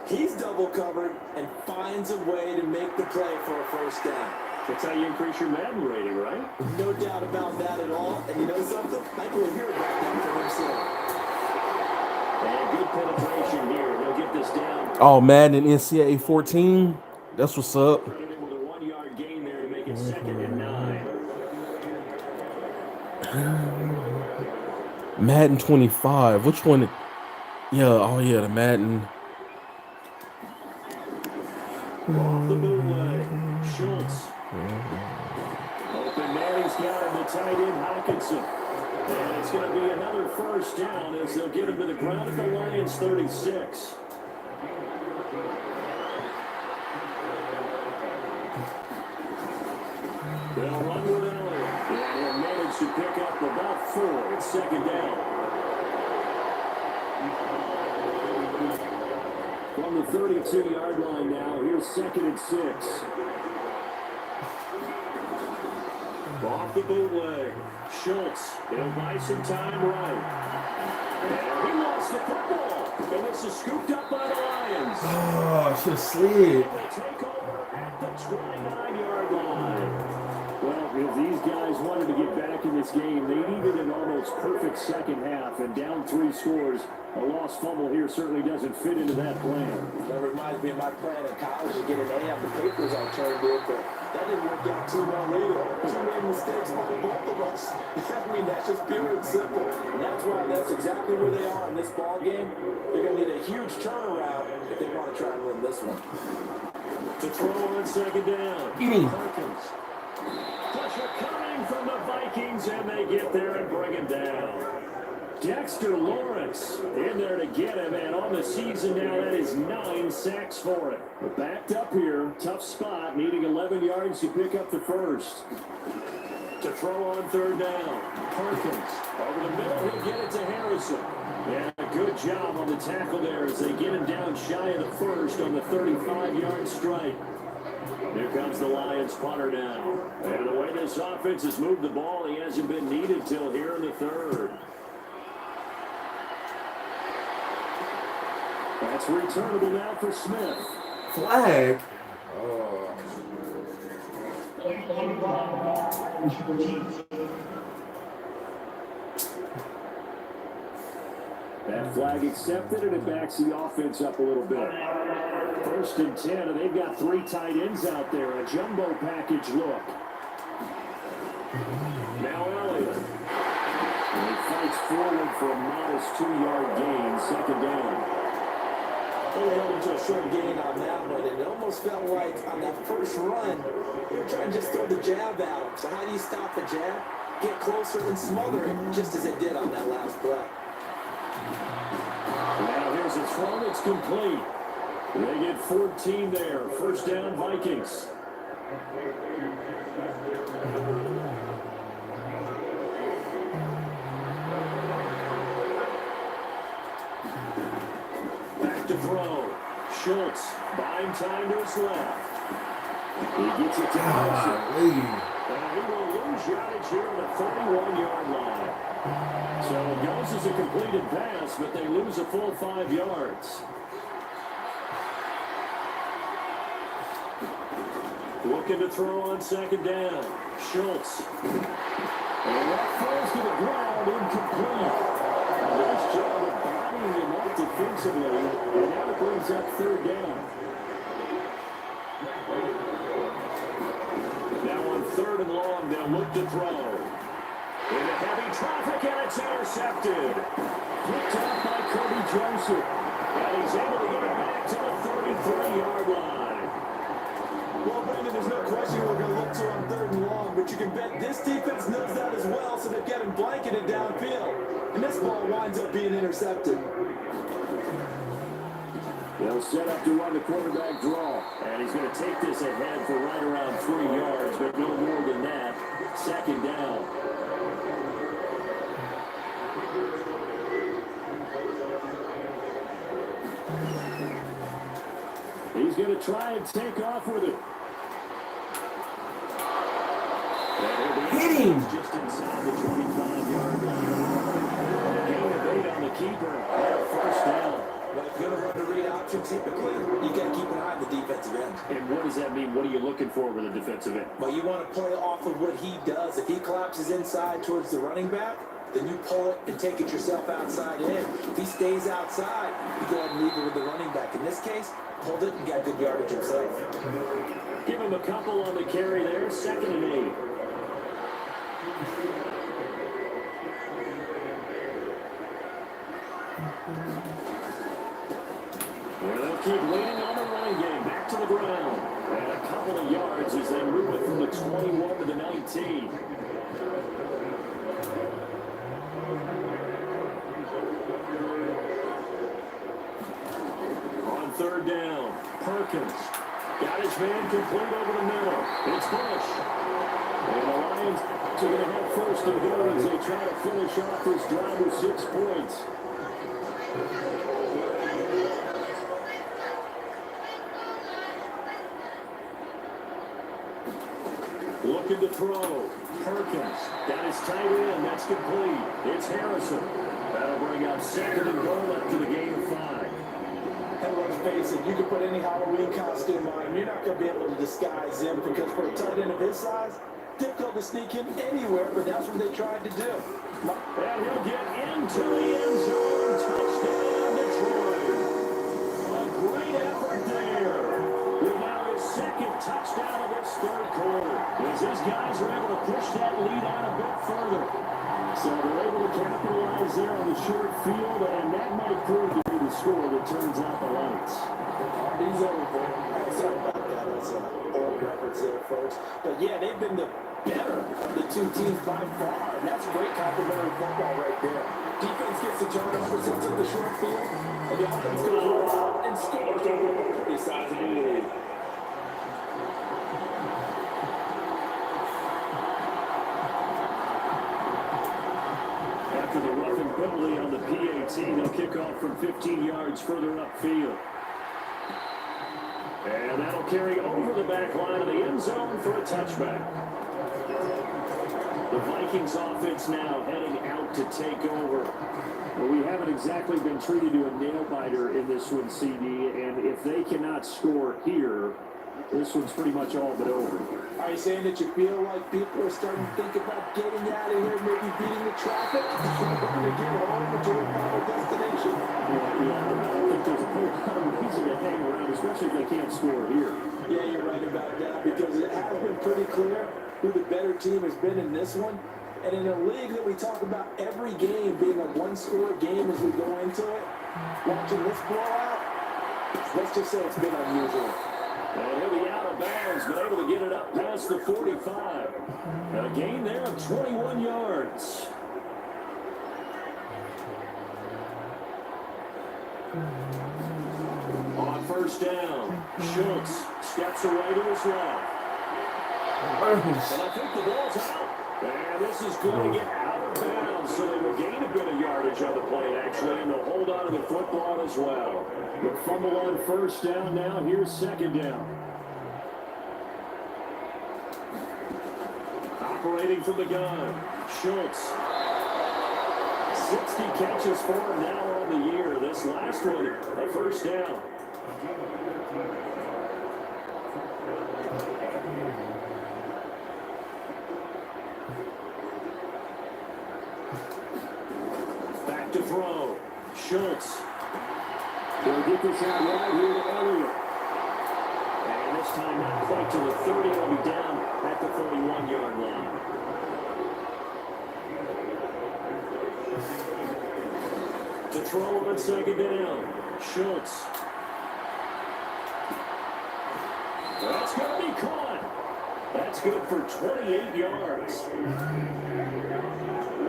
He's double covered and finds a way to make the play for a first down. That's how you increase your Madden rating, right? No doubt about that at all. And you know something? I can hear about that from him soon. And good penetration here. They'll get this down. Oh, Madden NCAA 14. That's what's up. With a 1-yard gain there to make it second and 9. Madden 25. Which one? Yeah. Oh yeah, the Madden. Off the bootleg. Schultz. Open man, he's got him, the tight end, Hawkinson. And it's going to be another first down as they'll get him to the ground at the Lions 36. They'll run with Elliott. And they'll manage to pick up about 4. It's second down. From the 32-yard line now, here's second and 6. Off the bootleg. Schultz. He'll buy some time right. And he lost the football. And this is scooped up by the Lions. Oh, I should have slid. They take over at the 29-yard line. Well, if these guys wanted to get back in this game, they needed an almost perfect second half. And down 3 scores, a lost fumble here certainly doesn't fit into that plan. That reminds me of my plan in college to get an A on the papers I turned in, but that didn't work out too well either. Too many mistakes by both of us. I mean, that's just pure and simple. And that's why that's exactly where they are in this ball game. They're going to need a huge turnaround if they want to try and win this one. To throw on second down. Perkins. Pressure coming from the Vikings, and they get there and bring it down. Dexter Lawrence in there to get him, and on the season now, that is 9 sacks for him. But backed up here, tough spot, needing 11 yards to pick up the first. To throw on third down, Perkins. Over the middle, he'll get it to Harrison. Yeah, good job on the tackle there as they get him down shy of the first on the 35-yard strike. Here comes the Lions punter now. And the way this offense has moved the ball, he hasn't been needed till here in the third. That's returnable now for Smith. Flag. That flag accepted, and it backs the offense up a little bit. 1st and 10, and they've got 3 tight ends out there. A jumbo package look. Now Elliott. And he fights forward for a modest 2-yard gain, 2nd down. They held him to a short gain on that one, and it almost felt like on that first run, they were trying to just throw the jab at him. So how do you stop the jab? Get closer and smother it, just as they did on that last play. Now here's a throw that's complete. They get 14 there. 1st down, Vikings. Back to throw. Schultz buying time to his left. He gets it to Harrison. And he will lose yardage here at the 31-yard line. So it goes as a completed pass, but they lose a full 5 yards. Looking to throw on 2nd down. Schultz. And that falls to the ground, incomplete. Nice job of bodying him up defensively, and now it brings up 3rd down. Now on 3rd and long, they'll look to throw. Into heavy traffic, and it's intercepted. Picked up by Kirby Joseph. And he's able to get it back to the 33-yard line. Well, Brandon, there's no question we're going to look to on 3rd and long, but you can bet this defense knows that as well, so they've got him blanketed downfield. And this ball winds up being intercepted. They'll set up to run the quarterback draw. And he's going to take this ahead for right around 3 yards, but no more than that. 2nd down. He's going to try and take off with it. Hit him. Just inside the 25-yard line. Gain of 8 on the keeper. And 1st down. Well, if you're going to run the read option, typically, you got to keep an eye on the defensive end. And what does that mean? What are you looking for with a defensive end? Well, you want to play off of what he does. If he collapses inside towards the running back, then you pull it and take it yourself outside in. If he stays outside, you go ahead and leave it with the running back. In this case, pulled it and got good yardage himself. Give him a couple on the carry there. 2nd and 8. Well, they'll keep leaning on the running game. Back to the ground. And a couple of yards as they move it from the 21 to the 19. On 3rd down, Perkins got his man complete over the middle. It's Bush. And the Lions are going to have 1st and goal as they try to finish off this drive with 6 points. Looking to throw. Perkins got his tight end. That's complete. It's Harrison. That'll bring up 2nd and goal up to the game of 5. And let's face it, you can put any Halloween costume on him. You're not going to be able to disguise him because for a tight end of his size, difficult to sneak him anywhere, but that's what they tried to do. And he'll get into the end zone. Touchdown, Detroit. A great effort there. With now his 2nd touchdown of this 3rd quarter. As these guys are able to push that lead out a bit further. So they're able to capitalize there on the short field, and that might prove to be the score that turns out the lights. He's over. Sorry about that. That's old records there, folks. But yeah, they've been the better of the two teams by far, and that's great complementary football right there. Defense gets the turnover, sets up the short field, and the offense goes right out and scores to open up a pretty sizable lead. After the roughing penalty on the PAT, they'll kick off from 15 yards further upfield. And that'll carry over the back line of the end zone for a touchback. The Vikings offense now heading out to take over. Well, we haven't exactly been treated to a nail-biter in this one, CD, and if they cannot score here, this one's pretty much all but over. Are you saying that you feel like people are starting to think about getting out of here, maybe beating the traffic, trying to get home to their final destination? Yeah, I don't think there's a whole lot of reason to hang around, especially if they can't score here. Yeah, you're right about that, because it has been pretty clear who the better team has been in this one. And in a league that we talk about every game being a one-score game as we go into it, watching this blowout, let's just say it's been unusual. And he'll be out of bounds, but able to get it up past the 45. A gain there of 21 yards. On first down, Schultz steps away to his left. And I think the ball's out. And this is going to get out of bounds, so they will gain a bit of yardage on the play, actually, and they'll hold on to the football as well. The fumble on first down now. Here's second down. Operating from the gun, Schultz. 60 catches for him now on the year. This last one, a first down. Back to throw. Schultz. He'll get this out right here to Elliott. And this time not quite to the 30. He'll be down at the 31-yard line. To throw on second down. Schultz. That's going to be caught. That's good for 28 yards.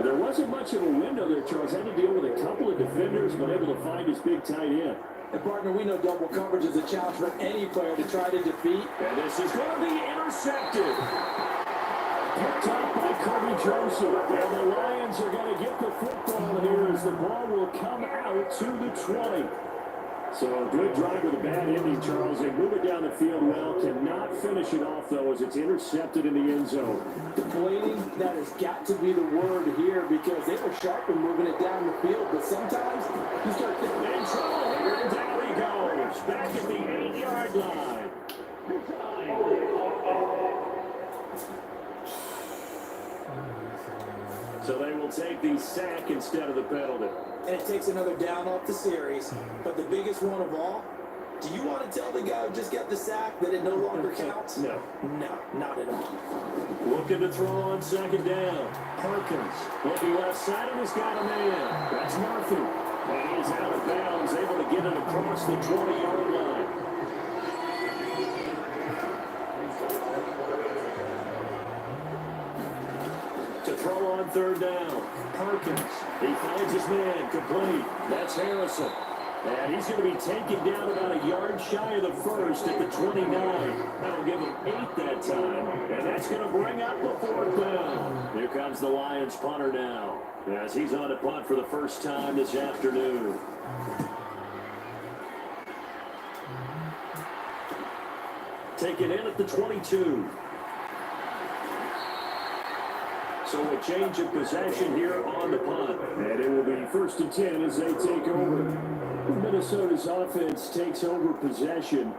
There wasn't much of a window there, Charles. Had to deal with a couple of defenders, but able to find his big tight end. And partner, we know double coverage is a challenge for any player to try to defeat. And this is going to be intercepted. Picked up by Kobe Joseph. And the Lions are going to get the football here as the ball will come out to the 20. So a good drive with a bad ending, Charles. They move it down the field well. Cannot finish it off, though, as it's intercepted in the end zone. Deflating, that has got to be the word here, because they were sharp in moving it down the field. But sometimes you start thinking, in trouble here, and down he goes. Back at the 8-yard line. So they will take the sack instead of the penalty. and it takes another down off the series. But the biggest one of all, do you want to tell the guy who just got the sack that it no longer counts? No. No, not at all. Looking to throw on second down. Perkins looking left side and has got a man. That's Murphy. And he's out of bounds, able to get it across the 20-yard line. To throw on third down. Perkins. He finds his man complete. That's Harrison. And he's going to be taken down about a yard shy of the first at the 29. That'll give him 8 that time. And that's going to bring up the fourth down. Here comes the Lions punter now, as he's on a punt for the first time this afternoon. Taken in at the 22. So a change of possession here on the punt. And it will be 1st and 10 as they take over. Minnesota's offense takes over possession.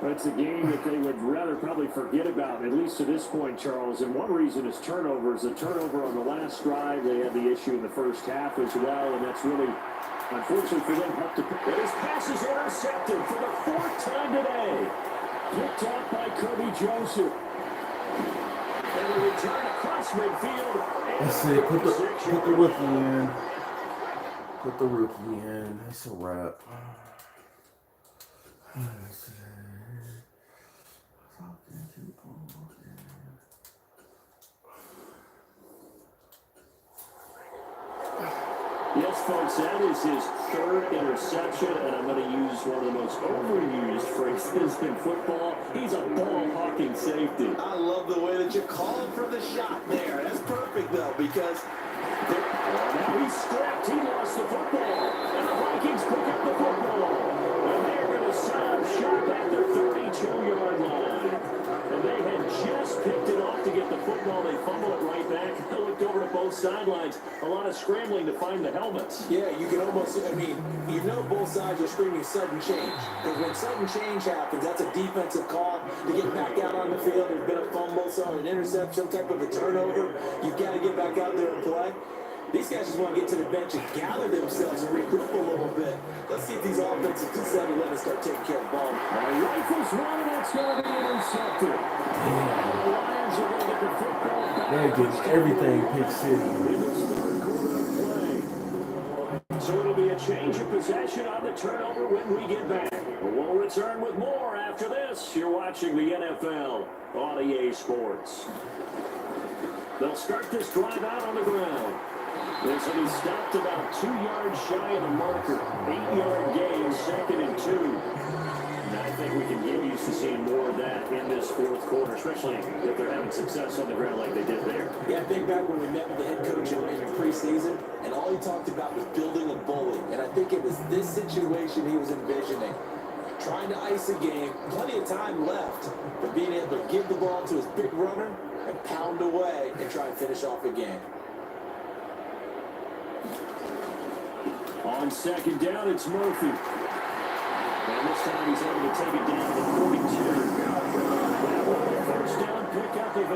That's a game that they would rather probably forget about, at least to this point, Charles. And one reason is turnovers. The turnover on the last drive, they had the issue in the first half as well, and that's really, unfortunately for them, up to... His pass is intercepted for the 4th time today. Picked up by Kobe Joseph. And a return across midfield. That's it. Put the rookie in. Put the rookie in. That's a wrap. Yes, folks, that is his third interception, and I'm going to use one of the most overused phrases in football. He's a ball-hawking safety. I love the way that you're calling for the shot there. That's perfect, though, because now he's strapped. He lost the football, and the Vikings pick up the football. And they're going to set up shop at their 32-yard line. And they had just picked it off to get the football. They fumble it right back. They looked over to both sidelines. A lot of scrambling to find the helmets. yeah, you can almost, I mean, you know both sides are screaming sudden change. Because when sudden change happens, that's a defensive call to get back out on the field. There's been a fumble, so an interception, some type of a turnover. You've got to get back out there and play. These guys just want to get to the bench and gather themselves and regroup a little bit. Let's see if these offenses can settle in and start taking care of the ball. Rifles one, and it's going to be intercepted. The Lions are going to get the football back. They're getting everything pick city. In this third quarter of play. So it'll be a change of possession on the turnover when we get back. We'll return with more after this. You're watching the NFL on EA Sports. They'll start this drive out on the ground. This will be stopped about 2 yards shy of the marker. 8-yard gain, 2nd and 2. And I think we can get used to seeing more of that in this fourth quarter, especially if they're having success on the ground like they did there. Yeah, I think back when we met with the head coach in the preseason, and all he talked about was building a bully. And I think it was this situation he was envisioning. Trying to ice a game, plenty of time left, but being able to give the ball to his big runner and pound away and try and finish off a game. On 2nd down, it's Murphy. And this time he's able to take it down to 42. First down, pickup of 8.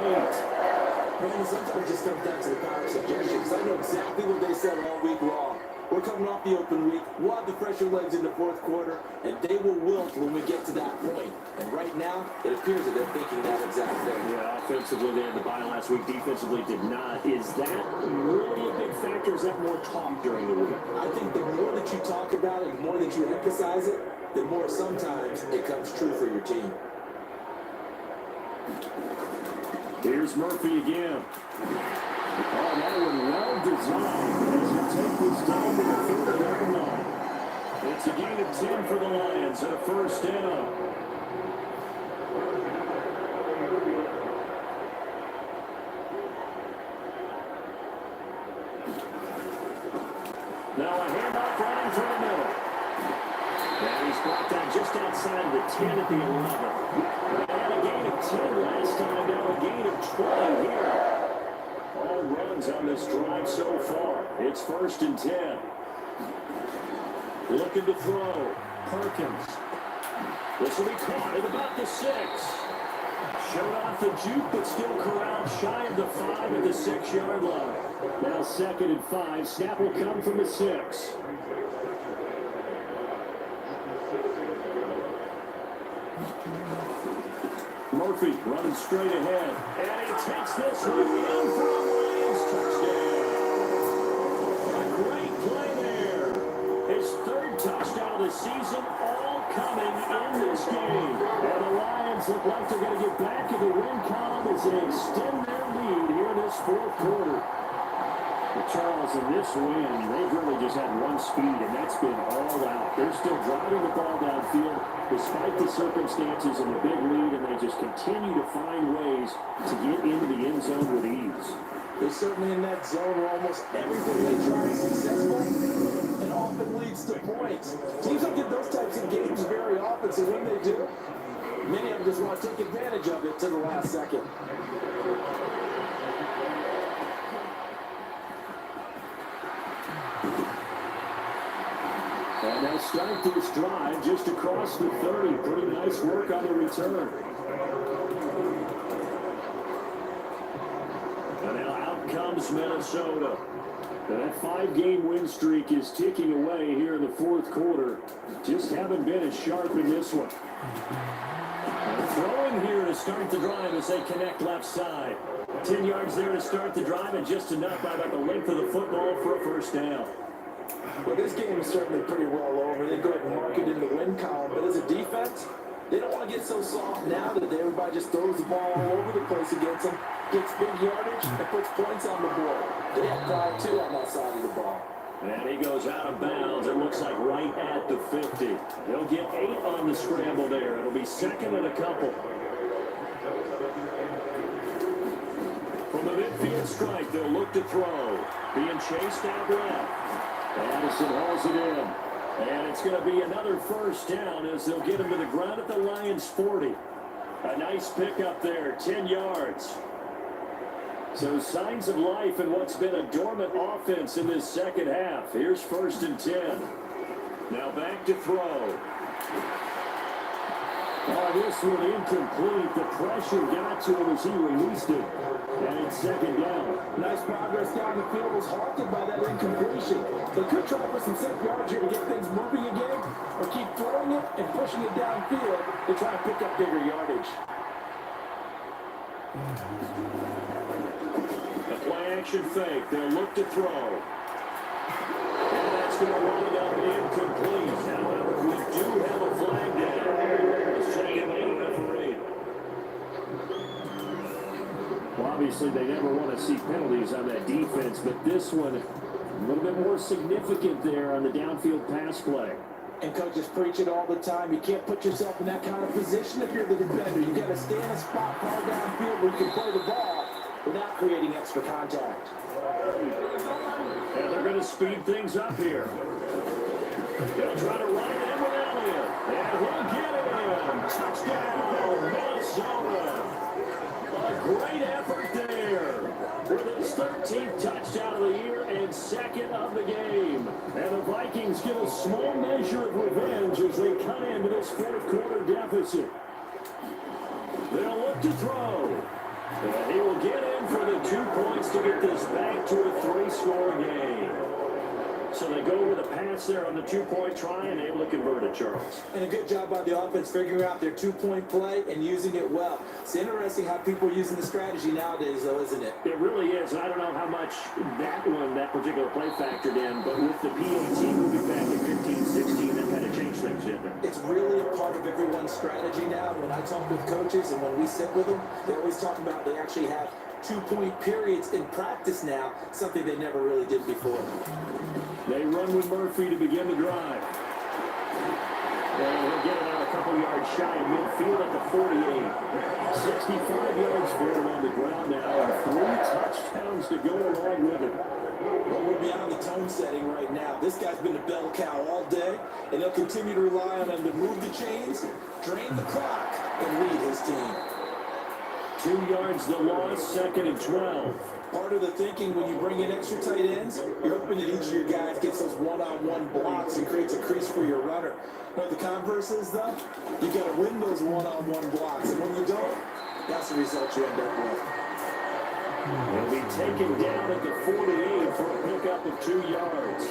Man, sometimes it just comes down to the power suggestion, because I know exactly what they said all week long. We're coming off the open week. We'll have the fresher legs in the fourth quarter, and they will wilt when we get to that point. And right now, it appears that they're thinking that exact thing. Yeah, offensively they had the bye last week. Defensively did not. Is that really a big factor? Is that more talk during the week? I think the more that you talk about it, the more that you emphasize it, the more sometimes it comes true for your team. Here's Murphy again. Oh, that one well designed as you take this down to the 30-yard line. It's a gain of 10 for the Lions and a first down. Now a handoff running for the middle. And he's blocked out just outside of the 10 at the 11. They had a gain of 10 last time, now a gain of 20 here. All runs on this drive so far. It's 1st and 10. Looking to throw. Perkins. This will be caught at about the 6. Showed off the juke, but still corralled shy of the 5 at the 6-yard line. Now 2nd and 5. Snap will come from the 6. Murphy running straight ahead. And he takes this one down for a Lions touchdown. A great play there. His 3rd touchdown of the season, all coming in this game. And the Lions look like they're going to get back in the win column as they extend their lead here in this 4th quarter. But Charles, in this win, they've really just had one speed, and that's been all out. They're still driving the ball downfield despite the circumstances and the big lead, and they just continue to find ways to get into the end zone with ease. They're certainly in that zone where almost everything they try is successful and often leads to points. Teams don't get those types of games very often, so when they do, many of them just want to take advantage of it to the last second. And they'll start this drive just across the 30. Pretty nice work on the return. And now out comes Minnesota. And that 5-game win streak is ticking away here in the 4th quarter. Just haven't been as sharp in this one. And throwing here to start the drive as they connect left side. 10 yards there to start the drive, and just enough by about the length of the football for a first down. Well, this game is certainly pretty well over. They go ahead and mark it in the win column. But as a defense, they don't want to get so soft now that everybody just throws the ball all over the place against them, gets big yardage, and puts points on the board. They have pride, too, on that side of the ball. And he goes out of bounds. It looks like right at the 50. He'll get 8 on the scramble there. It'll be second and a couple. From the midfield strike, they'll look to throw. Being chased out left. Addison hauls it in. And it's going to be another first down as they'll get him to the ground at the Lions' 40. A nice pickup there, 10 yards. So signs of life in what's been a dormant offense in this second half. Here's 1st and 10. Now back to throw. Oh, this one incomplete. The pressure got to him as he released it. And it's 2nd down. Nice progress down the field was halted by that incompletion. They could try for some safe yards here to get things moving again, or keep throwing it and pushing it downfield to try to pick up bigger yardage. The play-action fake. They'll look to throw. And that's going to run it up incomplete. However, we do have a flag down. Let's check in with the referee. Well, obviously, they never want to see penalties on that defense, but this one, a little bit more significant there on the downfield pass play. And coaches preach it all the time. You can't put yourself in that kind of position if you're the defender. You got to stay in a spot far downfield where you can play the ball without creating extra contact. And they're going to speed things up here. They'll try to run it in with Elliott. And he'll get it in. Touchdown, Minnesota. A great effort there with his 13th touchdown of the year and 2nd of the game. And the Vikings get a small measure of revenge as they cut into this 4th quarter deficit. They'll look to throw. And he will get in for the 2 points to get this back to a 3-score game. So they go with a pass there on the 2-point try and able to convert it, Charles. And a good job by the offense figuring out their 2-point play and using it well. It's interesting how people are using the strategy nowadays, though, isn't it? It really is. And I don't know how much that particular play factored in, but with the PAT moving back in 15-16, that kind of changed things, didn't it? It's really a part of everyone's strategy now. When I talk with coaches and when we sit with them, they always talk about they actually have 2-point periods in practice now, something they never really did before. They run with Murphy to begin the drive. And he'll get it out a couple yards shy of midfield at the 48. 65 yards for him on the ground now, and 3 touchdowns to go along with it. Well, we're beyond the tone setting right now. This guy's been a bell cow all day, and they'll continue to rely on him to move the chains, drain the clock, and lead his team. 2 yards the loss, 2nd and 12. Part of the thinking when you bring in extra tight ends, you're hoping that each of your guys gets those one-on-one blocks and creates a crease for your runner. But the converse is, though, you got to win those one-on-one blocks. And when you don't, that's the result you end up with. He'll be taken down at the 48 for a pickup of 2 yards.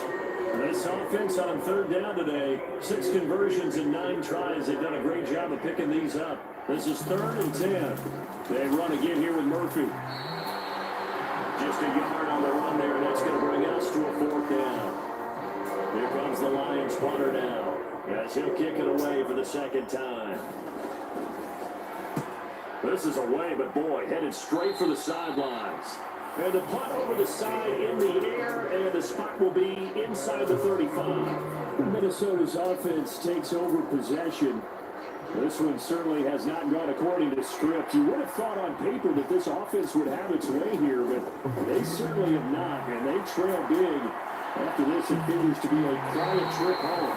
This offense on 3rd down today, 6 conversions and 9 tries. They've done a great job of picking these up. This is 3rd and 10. They run again here with Murphy. Just a yard on the run there, and that's going to bring us to a 4th down. Here comes the Lions punter now, as he'll kick it away for the 2nd time. This is away, but boy, headed straight for the sidelines. And the punt over the side in the air, and the spot will be inside the 35. Minnesota's offense takes over possession. This one certainly has not gone according to script. You would have thought on paper that this offense would have its way here, but they certainly have not, and they trail big. After this, it figures to be a quiet trip home.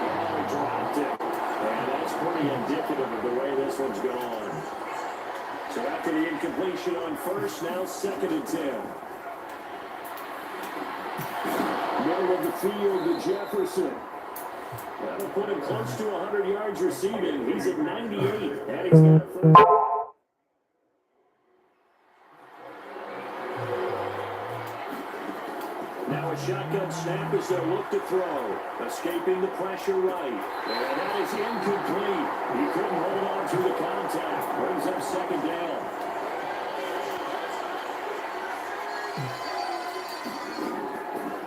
Oh, dropped it. And that's pretty indicative of the way this one's gone. So after the incompletion on 1st, now 2nd and 10. Middle of the field to Jefferson. That'll put him close to 100 yards receiving. He's at 98, and he's got a first. Now a shotgun snap as they look to throw. Escaping the pressure right. And that is incomplete. He couldn't hold on through the contact. Brings up 2nd down.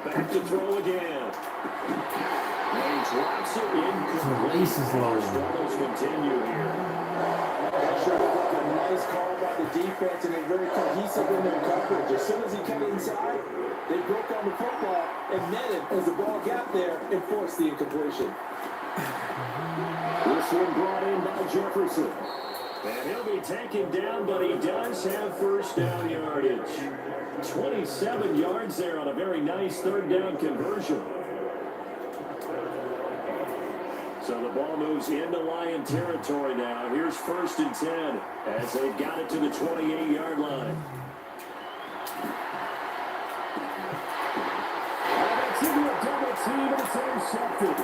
Back to throw again. And he drops it incomplete. Ace is low. Struggles continue here. That sure looked like a Nice call by the defense, and they're very cohesive in their coverage. As soon as he cut inside, they broke on the football and met him as the ball got there and forced the incompletion. This one brought in by Jefferson. And he'll be taken down, but he does have first down yardage. 27 yards there on a very nice third down conversion. So the ball moves into Lion territory now. Here's 1st and 10 as they've got it to the 28-yard line. And it's into a double team, and it's intercepted.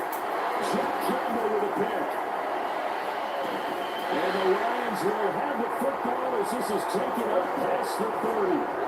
Jack Campbell with a pick. And the Lions will have the football as this is taken up past the 30.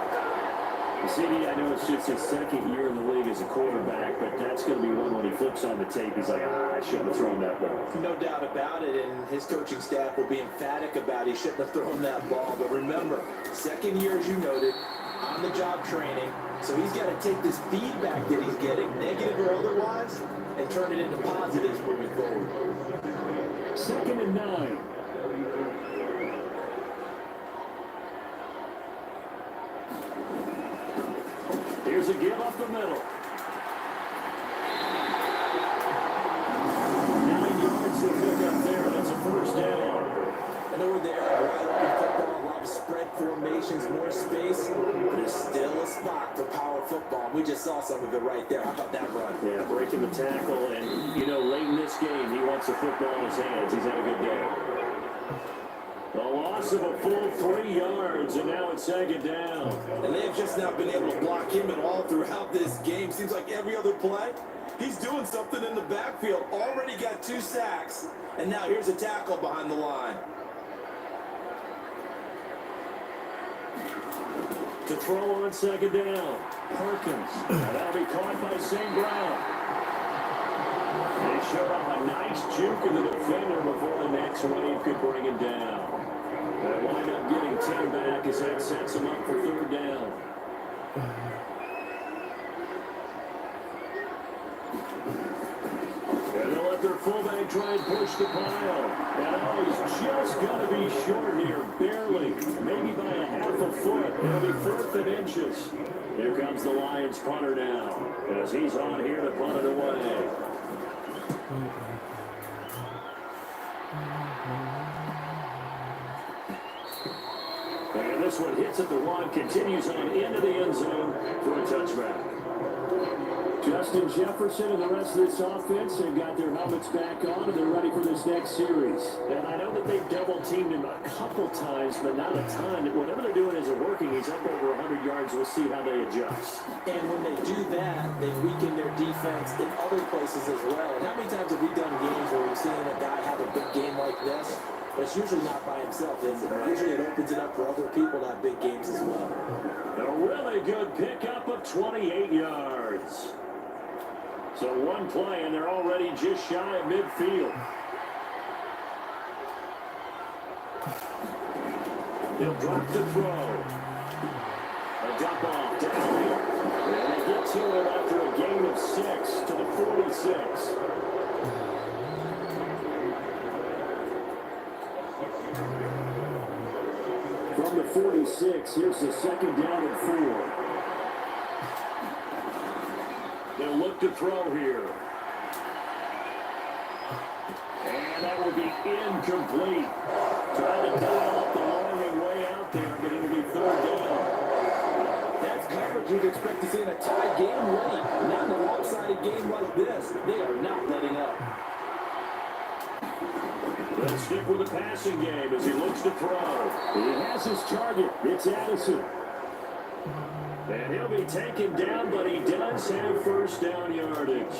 CD, I know it's just his second year in the league as a quarterback, but that's going to be one when he flips on the tape. He's like, I shouldn't have thrown that ball. No doubt about it, and his coaching staff will be emphatic about he shouldn't have thrown that ball. But remember, second year, as you noted, on-the-job training, so he's got to take this feedback that he's getting, negative or otherwise, and turn it into positives moving forward. 2nd and 9. Here's a give up the middle. 9 yards to pick up there. That's a first down. I know we're there, right? Football, a lot of spread formations, more space, but there's still a spot for power football. We just saw some of it right there. How about that run? Yeah, breaking the tackle, and, you know, late in this game, he wants the football in his hands. He's had a good day. A loss of a full 3 yards, and now it's 2nd down. And they have just not been able to block him at all throughout this game. Seems like every other play, he's doing something in the backfield. Already got 2 sacks, and now here's a tackle behind the line. To throw on 2nd down, Perkins. And that'll be caught by St. Brown. They showed up a nice juke in the defender before the next wave could bring him down. They wind up getting 10 back as that sets him up for 3rd down. And they'll let their fullback try and push the pile. And he's just going to be short here, barely, maybe by a half a foot. It'll be 4th and inches. Here comes the Lions punter now, as he's on here to punt it away. And this one hits at the 1, continues on into the end zone for a touchback. Justin Jefferson and the rest of this offense have got their helmets back on, and they're ready for this next series. And I know that they've double-teamed him a couple times, but not a ton. Whatever they're doing isn't working. He's up over 100 yards. We'll see how they adjust. And when they do that, they weaken their defense in other places as well. And how many times have we done games where we've seen a guy have a big game like this? But it's usually not by himself, is it? Usually it opens it up for other people to have big games as well. A really good pickup of 28 yards. So one play, and they're already just shy of midfield. He'll drop the throw. A dump off down here. And they get to him after a gain of 6 to the 46. From the 46, here's the 2nd down and 4. They'll look to throw here. And that will be incomplete. Trying to dial up the long way out there, but it'll be 3rd down. That's coverage you'd expect to see in a tie game late. Not in a lopsided game like this. They are not letting up. Let's stick with the passing game as he looks to throw. He has his target. It's Addison. And he'll be taken down, but he does have first down yardage.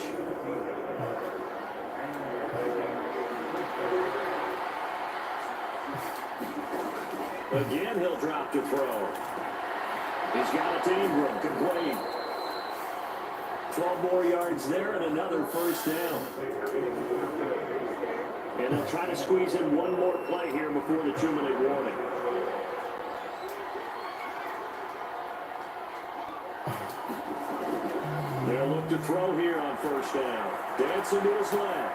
Again, he'll drop to throw. He's got it to Ingram, complete. 12 more yards there and another first down. And they'll try to squeeze in one more play here before the 2-minute warning. They'll look to throw here on first down. Dancing to his left.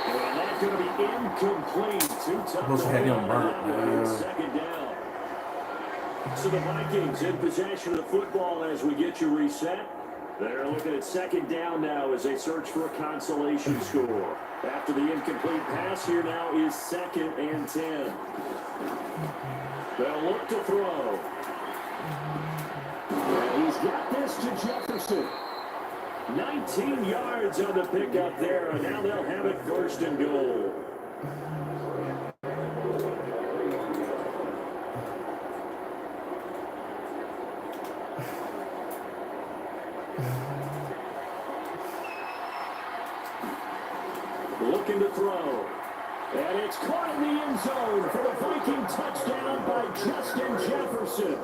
And that going to be incomplete. Too tough Supposed to have him burnt, man. Second down. So the Vikings in possession of the football as we get you reset. They're looking at second down now as they search for a consolation score. After the incomplete pass, here now is 2nd and 10. They'll look to throw. And he's got this to Jefferson. 19 yards on the pickup there, and now they'll have it 1st and goal. Looking to throw. And it's caught in the end zone for the Viking touchdown by Justin Jefferson.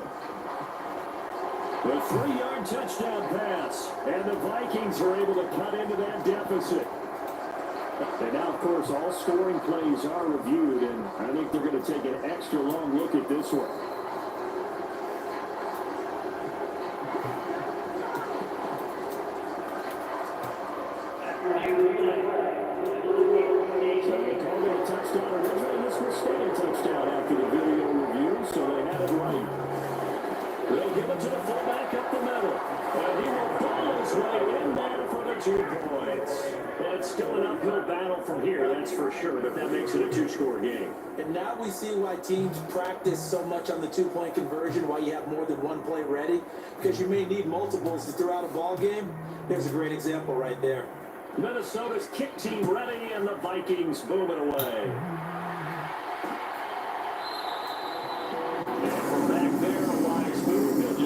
The 3-yard touchdown pass. And the Vikings are able to cut into that deficit. And now, of course, all scoring plays are reviewed, and I think they're going to take an extra long look at this one. Touchdown after the video review, so they had it right. They'll give it to the fullback up the middle. And he will ball his way in there for the 2 points. Well, it's still an uphill battle from here, that's for sure, but that makes it a 2-score game. And now we see why teams practice so much on the 2-point conversion, why you have more than one play ready, because you may need multiples to throw out a ball game. There's a great example right there. Minnesota's kick team ready, and the Vikings boom it away.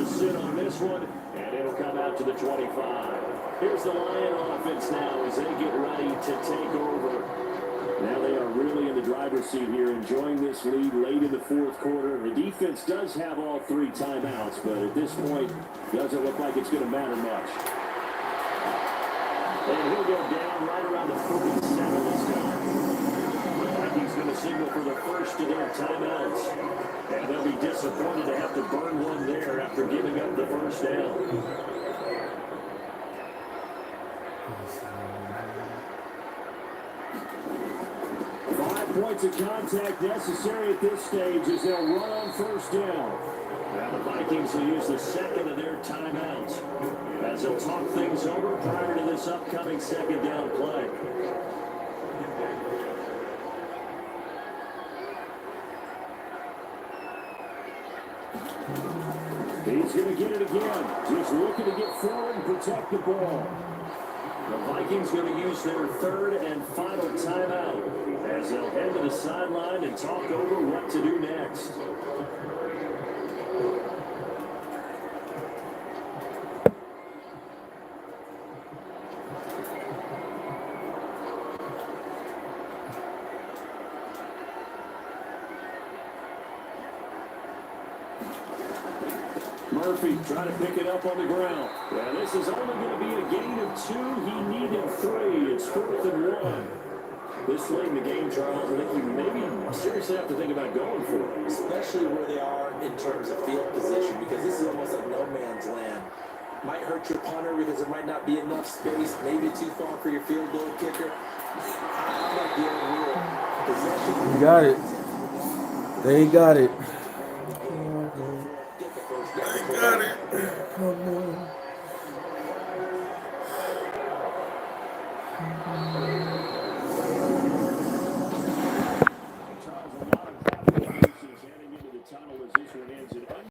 Sit on this one, and it'll come out to the 25. Here's the Lion offense now as they get ready to take over. Now they are really in the driver's seat here, enjoying this lead late in the 4th quarter. The defense does have all 3 timeouts, but at this point, doesn't look like it's going to matter much. And he'll go down right around the 47 this time. The Vikings going to signal for the first of their timeouts. And they'll be disappointed to have to burn one there after giving up the 1st down. Five points of contact necessary at this stage as they'll run on 1st down. Now the Vikings will use the 2nd of their timeouts as they'll talk things over prior to this upcoming 2nd down play. He's going to get it again. Just looking to get forward and protect the ball. The Vikings going to use their 3rd and final timeout as they'll head to the sideline and talk over what to do next. Murphy trying to pick it up on the ground. Yeah, this is only going to be a gain of 2. He needed 3. It's 4th and 1. This late in the game, Charles, I think we maybe seriously have to think about going for it. Especially where they are in terms of field position, because this is almost like no man's land. Might hurt your punter because there might not be enough space, maybe too far for your field goal kicker. I'm like the old rule. Possession. You got it. They got it. Got it. Come on.